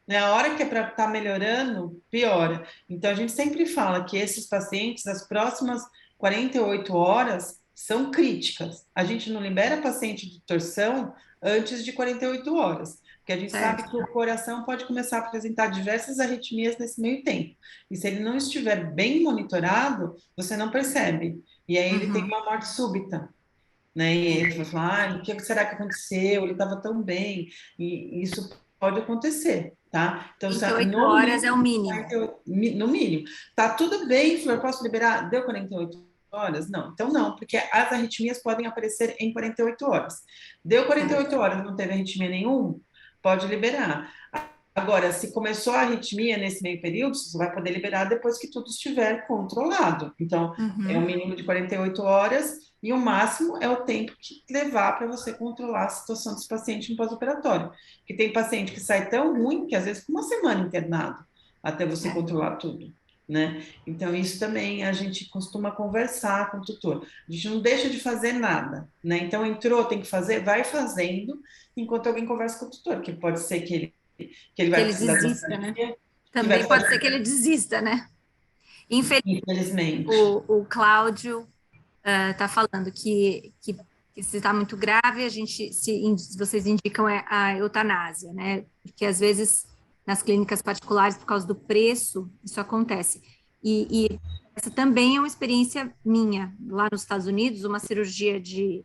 Né? A hora que é para estar melhorando, piora. Então, a gente sempre fala que esses pacientes, as próximas 48 horas, são críticas. A gente não libera paciente de torção antes de 48 horas. Porque a gente sabe que o coração pode começar a apresentar diversas arritmias nesse meio tempo. E se ele não estiver bem monitorado, você não percebe. E aí ele tem uma morte súbita. Né? E ele vai falar, o que será que aconteceu? Ele estava tão bem. E isso pode acontecer, tá? Então, 48 horas é o mínimo. 48, no mínimo. Tá tudo bem, Flor, posso liberar? Deu 48 horas? Não. Então, não, porque as arritmias podem aparecer em 48 horas. Deu 48 horas, não teve arritmia nenhum? Pode liberar. Agora, se começou a arritmia nesse meio período, você vai poder liberar depois que tudo estiver controlado. Então, é um mínimo de 48 horas e o máximo é o tempo que levar para você controlar a situação desse paciente no pós-operatório. Porque tem paciente que sai tão ruim que às vezes com uma semana internado até você controlar tudo, né? Então, isso também a gente costuma conversar com o tutor. A gente não deixa de fazer nada, né? Então, entrou, tem que fazer, vai fazendo enquanto alguém conversa com o tutor, que pode ser que ele vai precisar desista, né? Também pode ser que ele desista, né? Infelizmente. O Cláudio está falando que se está muito grave, a gente, se vocês indicam a eutanásia, né? Porque às vezes nas clínicas particulares, por causa do preço, isso acontece. E essa também é uma experiência minha. Lá nos Estados Unidos, uma cirurgia de...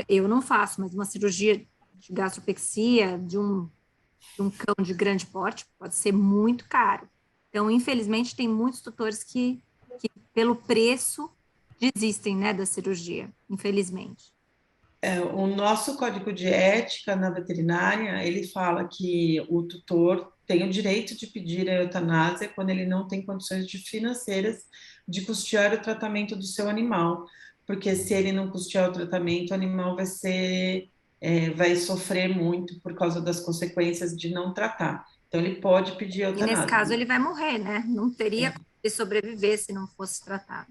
eu não faço, mas uma cirurgia de gastropexia, de um cão de grande porte, pode ser muito caro. Então, infelizmente, tem muitos tutores que pelo preço, desistem, né, da cirurgia, infelizmente. O nosso código de ética na veterinária, ele fala que o tutor tem o direito de pedir a eutanásia quando ele não tem condições financeiras de custear o tratamento do seu animal, porque se ele não custear o tratamento, o animal vai sofrer muito por causa das consequências de não tratar. Então, ele pode pedir eutanásia. E nesse caso, ele vai morrer, né? Não teria como ele sobreviver se não fosse tratado.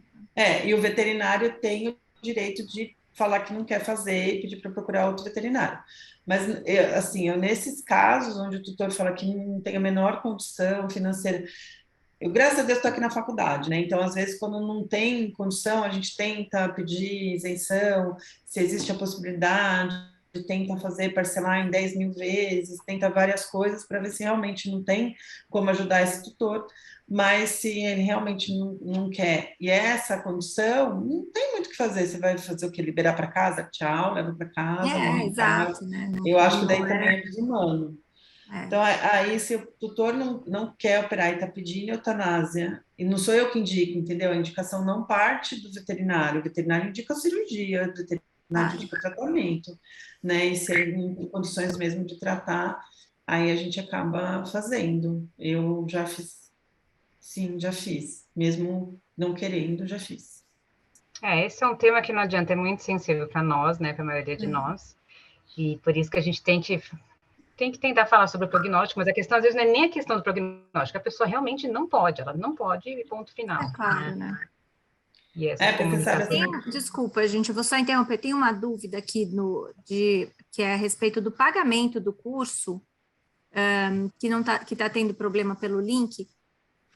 E o veterinário tem o direito de falar que não quer fazer e pedir para procurar outro veterinário. Mas, assim, nesses casos onde o tutor fala que não tem a menor condição financeira, graças a Deus, estou aqui na faculdade, né? Então, às vezes, quando não tem condição, a gente tenta pedir isenção, se existe a possibilidade, tenta fazer parcelar em 10 mil vezes, tenta várias coisas para ver se realmente não tem como ajudar esse tutor, mas se ele realmente não quer, e essa condição, não tem muito o que fazer, você vai fazer o quê? Liberar para casa? Tchau, leva para casa, exato, né? Eu acho que daí também é desumano. Então, aí, se o tutor não quer operar e está pedindo eutanásia, e não sou eu que indico, entendeu? A indicação não parte do veterinário, o veterinário indica a cirurgia, o veterinário indica o tratamento, né? E se ele não tem condições mesmo de tratar, aí a gente acaba fazendo. Eu já fiz, sim, já fiz. Mesmo não querendo, já fiz. Esse é um tema que não adianta, é muito sensível para nós, né? Para a maioria de nós. E por isso que a gente tem que tentar falar sobre o prognóstico, mas a questão, às vezes, não é nem a questão do prognóstico, a pessoa realmente não pode, ela não pode, ponto final. Claro, né? E essa comunicação... Desculpa, gente, eu vou só interromper, tem uma dúvida aqui que é a respeito do pagamento do curso, que tá tendo problema pelo link.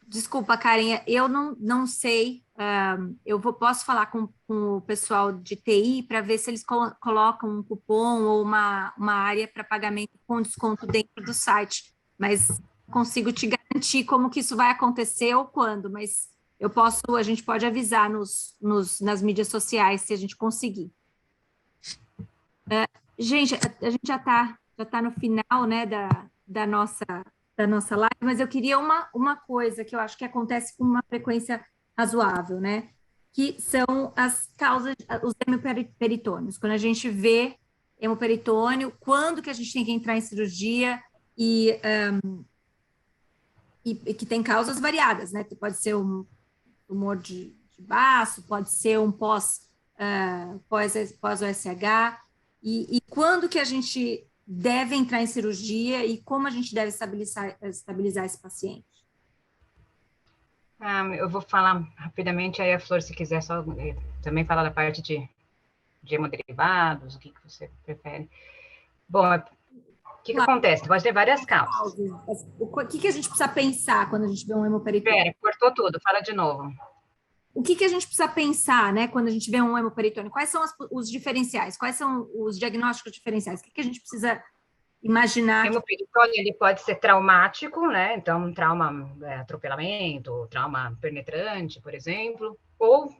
Desculpa, Karen, eu não sei, posso falar com o pessoal de TI para ver se eles colocam um cupom ou uma área para pagamento com desconto dentro do site, mas consigo te garantir como que isso vai acontecer ou quando, mas a gente pode avisar nas mídias sociais se a gente conseguir. Gente, a gente já tá no final, né, da nossa live, mas eu queria uma coisa que eu acho que acontece com uma frequência razoável, né? Que são as causas, os hemoperitônios. Quando a gente vê hemoperitônio, quando que a gente tem que entrar em cirurgia e que tem causas variadas, né? Que pode ser um tumor de baço, pode ser um pós-OSH, e quando que a gente deve entrar em cirurgia e como a gente deve estabilizar esse paciente? Eu vou falar rapidamente, aí a Flor, se quiser, só também falar da parte de hemoderivados, o que você prefere. Bom, o que acontece? Pode ter várias causas. O que a gente precisa pensar quando a gente vê um hemoperitônio? Pera, cortou tudo, fala de novo. O que a gente precisa pensar, né, quando a gente vê um hemoperitônio? Quais são os diferenciais? Quais são os diagnósticos diferenciais? O que a gente precisa imaginar... O hemoperitônio, ele pode ser traumático, né? Então, trauma, atropelamento, trauma penetrante, por exemplo, ou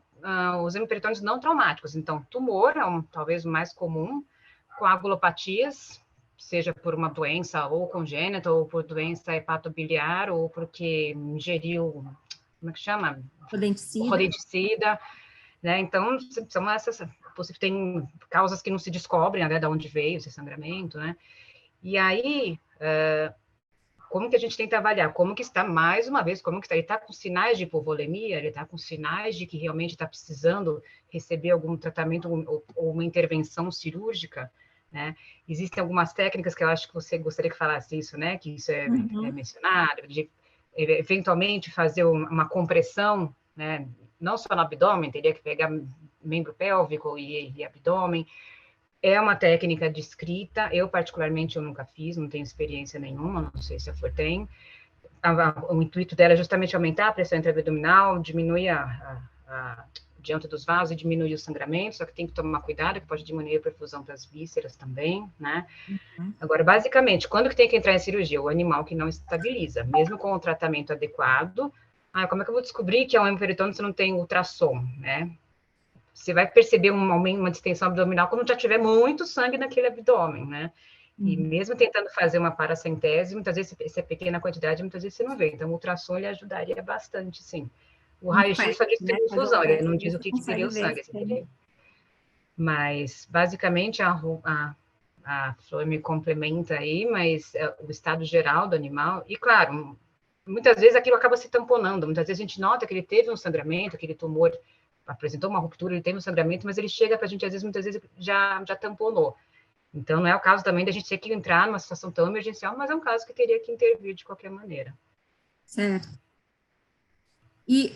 os hemoperitônios não traumáticos. Então, tumor é talvez o mais comum, coagulopatias, seja por uma doença ou congênita, ou por doença hepatobiliar, ou porque ingeriu, como é que chama? Rodenticida, né? Então, são essas, tem causas que não se descobrem, né, de onde veio esse sangramento, né? E aí, como que a gente tenta avaliar? Como que está, mais uma vez, como que está? Ele está com sinais de hipovolemia? Ele está com sinais de que realmente está precisando receber algum tratamento ou uma intervenção cirúrgica, né? Existem algumas técnicas que eu acho que você gostaria que falasse isso, né? Que isso é mencionado, de eventualmente fazer uma compressão, né? Não só no abdômen, teria que pegar membro pélvico e abdômen. É uma técnica descrita, eu particularmente eu nunca fiz, não tenho experiência nenhuma, não sei se a Flor tem. O intuito dela é justamente aumentar a pressão intra-abdominal, diminuir o diâmetro dos vasos e diminuir o sangramento, só que tem que tomar cuidado, que pode diminuir a perfusão para as vísceras também, né? Agora, basicamente, quando que tem que entrar em cirurgia? O animal que não estabiliza, mesmo com o tratamento adequado. Como é que eu vou descobrir que é um hemoperitônio se não tem ultrassom, né? Você vai perceber uma distensão abdominal quando já tiver muito sangue naquele abdômen, né? E mesmo tentando fazer uma paracentese, muitas vezes, se é pequena quantidade, muitas vezes você não vê. Então, o ultrassom, ele ajudaria bastante, sim. O raio-x só diz que tem infusão, ele não diz o que seria o sangue. Mas, basicamente, a Flor me complementa aí, mas o estado geral do animal, e claro, muitas vezes aquilo acaba se tamponando, muitas vezes a gente nota que ele teve um sangramento, aquele tumor apresentou uma ruptura, ele teve um sangramento, mas ele chega para a gente, às vezes, muitas vezes já tamponou. Então, não é o caso também da gente ter que entrar numa situação tão emergencial, mas é um caso que teria que intervir de qualquer maneira. Certo. E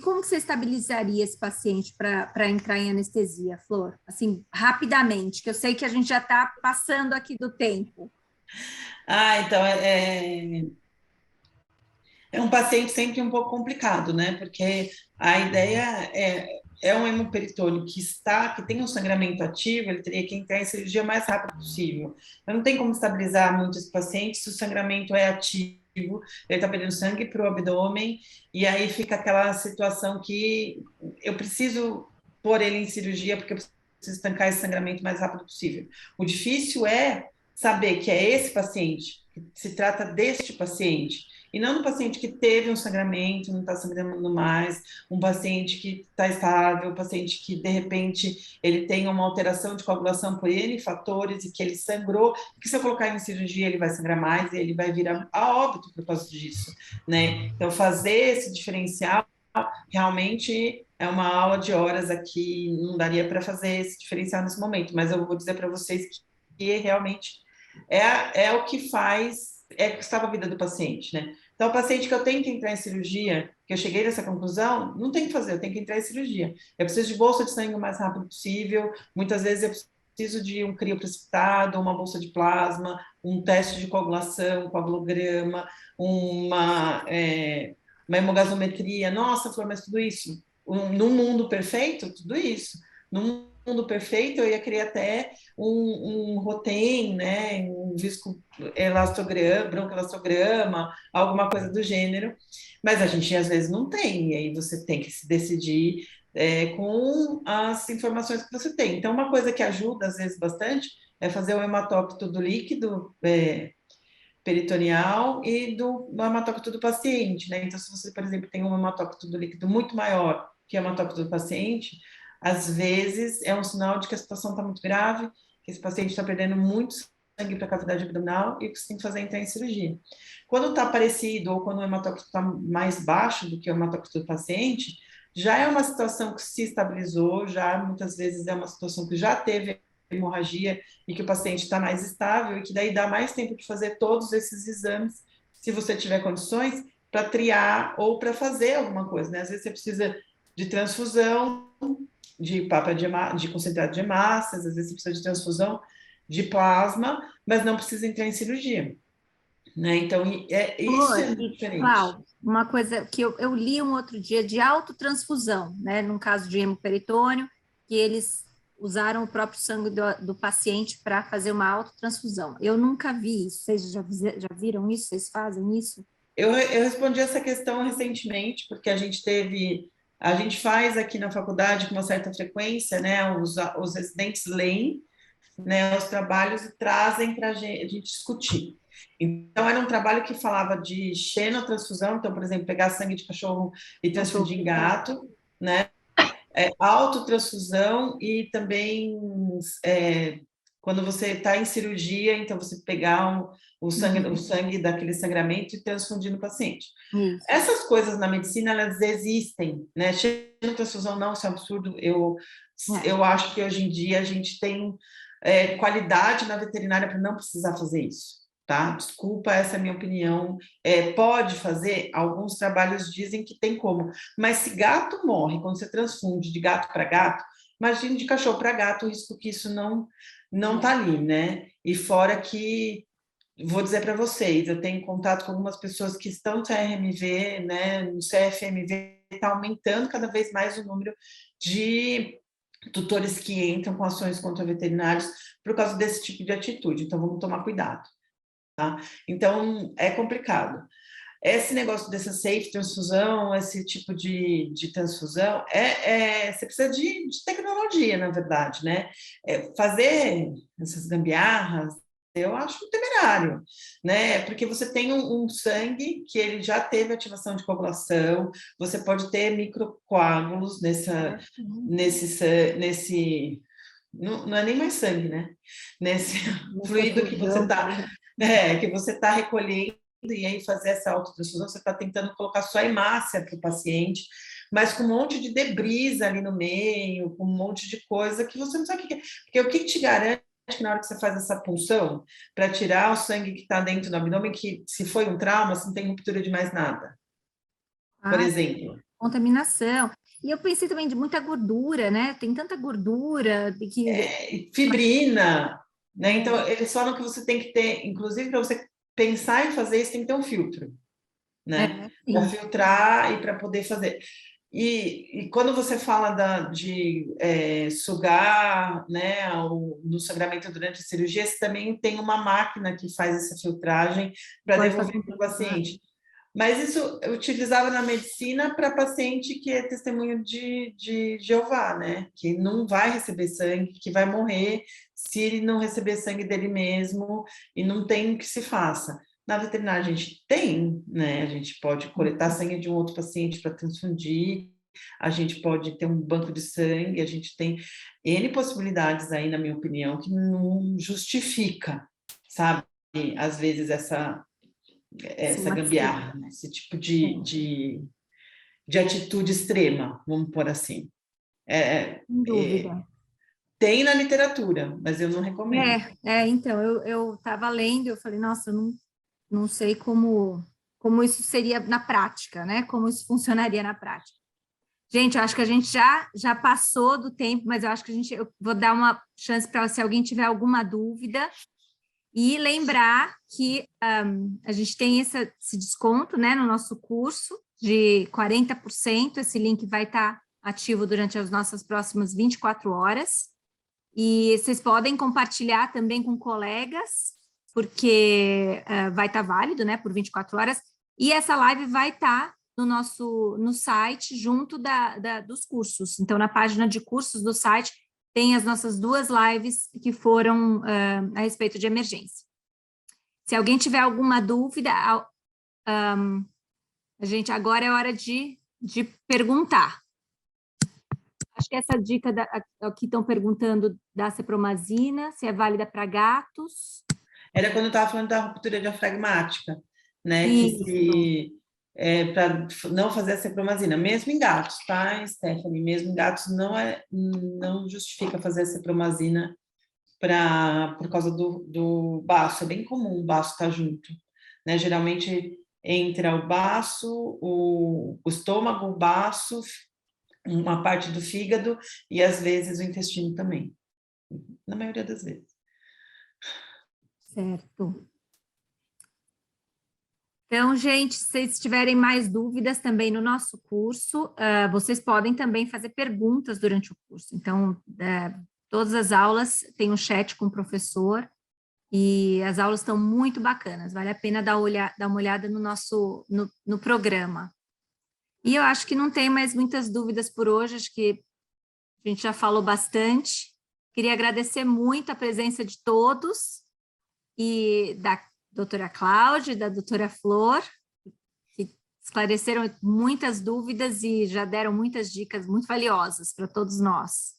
como que você estabilizaria esse paciente para entrar em anestesia, Flor? Assim, rapidamente, que eu sei que a gente já está passando aqui do tempo. Então, é um paciente sempre um pouco complicado, né? Porque a ideia é um hemoperitônio que tem um sangramento ativo, ele teria que entrar em cirurgia o mais rápido possível. Então, não tem como estabilizar muitos pacientes se o sangramento é ativo, ele está perdendo sangue para o abdômen, e aí fica aquela situação que eu preciso pôr ele em cirurgia porque eu preciso estancar esse sangramento o mais rápido possível. O difícil é saber que é esse paciente, que se trata deste paciente, e não no paciente que teve um sangramento, não está sangrando mais, um paciente que está estável, um paciente que, de repente, ele tem uma alteração de coagulação por N fatores e que ele sangrou, que se eu colocar em cirurgia ele vai sangrar mais e ele vai vir a óbito por causa disso, né? Então, fazer esse diferencial realmente é uma aula de horas aqui, não daria para fazer esse diferencial nesse momento, mas eu vou dizer para vocês que realmente é o que faz, que salva a vida do paciente, né? Então, o paciente que eu tenho que entrar em cirurgia, que eu cheguei nessa conclusão, não tem que fazer, eu tenho que entrar em cirurgia. Eu preciso de bolsa de sangue o mais rápido possível, muitas vezes eu preciso de um crioprecipitado, uma bolsa de plasma, um teste de coagulação, um coagulograma, uma hemogasometria. Nossa, Flor, mas tudo isso? Num mundo perfeito, tudo isso. Num mundo perfeito, eu ia querer até um Rotem, né, um viscoelastograma, broncoelastograma, alguma coisa do gênero, mas a gente às vezes não tem, e aí você tem que se decidir com as informações que você tem. Então, uma coisa que ajuda às vezes bastante é fazer o hematócrito do líquido peritoneal e do hematócrito do paciente, né? Então, se você, por exemplo, tem um hematócrito do líquido muito maior que o hematócrito do paciente, às vezes é um sinal de que a situação está muito grave, que esse paciente está perdendo muito sangue para a cavidade abdominal e que você tem que fazer entrar em cirurgia. Quando está parecido ou quando o hematócrito está mais baixo do que o hematócrito do paciente, já é uma situação que se estabilizou, já muitas vezes é uma situação que já teve hemorragia e que o paciente está mais estável e que daí dá mais tempo de fazer todos esses exames, se você tiver condições, para triar ou para fazer alguma coisa, né? Às vezes você precisa de transfusão, de concentrado de hemácias, às vezes você precisa de transfusão de plasma, mas não precisa entrar em cirurgia, né? Então, isso é diferente. Cláudia, uma coisa que eu li um outro dia de autotransfusão, né? Num caso de hemoperitônio, que eles usaram o próprio sangue do paciente para fazer uma autotransfusão. Eu nunca vi isso. Vocês já viram isso? Vocês fazem isso? Eu respondi essa questão recentemente, porque a gente faz aqui na faculdade com uma certa frequência, né? Os residentes leem, né, os trabalhos e trazem para a gente discutir. Então, era um trabalho que falava de xenotransfusão, então, por exemplo, pegar sangue de cachorro e transfundir em gato, né? Autotransfusão e também quando você está em cirurgia, então você pegar o sangue daquele sangramento e transfundir no paciente. Isso. Essas coisas na medicina, elas existem, né? Xenotransfusão não, isso é um absurdo. Eu acho que hoje em dia a gente tem qualidade na veterinária para não precisar fazer isso, tá? Desculpa, essa é a minha opinião. Pode fazer, alguns trabalhos dizem que tem como, mas se gato morre, quando você transfunde de gato para gato, imagine de cachorro para gato, o risco que isso não tá ali, né? E fora que, vou dizer para vocês, eu tenho contato com algumas pessoas que estão no CRMV, né? No CFMV está aumentando cada vez mais o número de tutores que entram com ações contra veterinários por causa desse tipo de atitude, então vamos tomar cuidado, tá? Então, é complicado. Esse negócio dessa safe transfusão, esse tipo de transfusão, você precisa de tecnologia, na verdade, né? Fazer essas gambiarras, eu acho temerário, né? Porque você tem um sangue que ele já teve ativação de coagulação, você pode ter microcoágulos nesse não é nem mais sangue, né? Nesse fluido que você está recolhendo, e aí fazer essa autotransfusão, você está tentando colocar só hemácia para o paciente, mas com um monte de debris ali no meio, com um monte de coisa que você não sabe o que é. Porque o que te garante que na hora que você faz essa punção, para tirar o sangue que está dentro do abdômen, que se foi um trauma, você não tem ruptura de mais nada, por exemplo. Contaminação. E eu pensei também de muita gordura, né? Tem tanta gordura que... Fibrina, né? Então, eles falam que você tem que ter, inclusive para você pensar em fazer isso, tem que ter um filtro, né? Para filtrar e para poder fazer. E quando você fala de sugar, né, no sangramento durante a cirurgia, você também tem uma máquina que faz essa filtragem para devolver para o paciente. Mas isso eu utilizava na medicina para paciente que é testemunho de Jeová, né? Que não vai receber sangue, que vai morrer se ele não receber sangue dele mesmo e não tem o que se faça. Na veterinária a gente tem, né? A gente pode coletar sangue de um outro paciente para transfundir, a gente pode ter um banco de sangue, a gente tem N possibilidades aí, na minha opinião, que não justifica, sabe? Às vezes essa gambiarra, né? Esse tipo de atitude extrema, vamos pôr assim. Sem dúvida. Tem na literatura, mas eu não recomendo. Então, eu estava lendo, eu falei, nossa, eu não sei como isso seria na prática, né? Como isso funcionaria na prática. Gente, eu acho que a gente já passou do tempo, mas eu acho que eu vou dar uma chance para se alguém tiver alguma dúvida. E lembrar que a gente tem esse desconto, né, no nosso curso de 40%. Esse link vai estar ativo durante as nossas próximas 24 horas. E vocês podem compartilhar também com colegas, porque vai estar válido, né, por 24 horas. E essa live vai estar no site, junto dos cursos. Então, na página de cursos do site, tem as nossas 2 lives que foram a respeito de emergência. Se alguém tiver alguma dúvida, a gente agora é hora de perguntar. Acho que essa dica que estão perguntando da cepromazina, se é válida para gatos. Era quando eu estava falando da ruptura diafragmática, né? Isso. Que para não fazer a cepromazina, mesmo em gatos, tá, Stephanie? Mesmo em gatos não justifica fazer a cepromazina por causa do baço. É bem comum o baço estar junto, né? Geralmente entra o baço, o estômago, o baço, uma parte do fígado e às vezes o intestino também, na maioria das vezes. Certo. Então, gente, se vocês tiverem mais dúvidas também no nosso curso, vocês podem também fazer perguntas durante o curso. Então, Todas as aulas têm um chat com o professor e as aulas estão muito bacanas. Vale a pena dar uma olhada no programa. E eu acho que não tem mais muitas dúvidas por hoje, acho que a gente já falou bastante. Queria agradecer muito a presença de todos e da doutora Cláudia e da doutora Flor, que esclareceram muitas dúvidas e já deram muitas dicas muito valiosas para todos nós.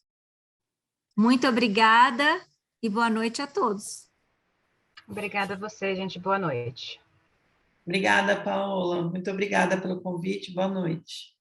Muito obrigada e boa noite a todos. Obrigada a você, gente. Boa noite. Obrigada, Paola. Muito obrigada pelo convite. Boa noite.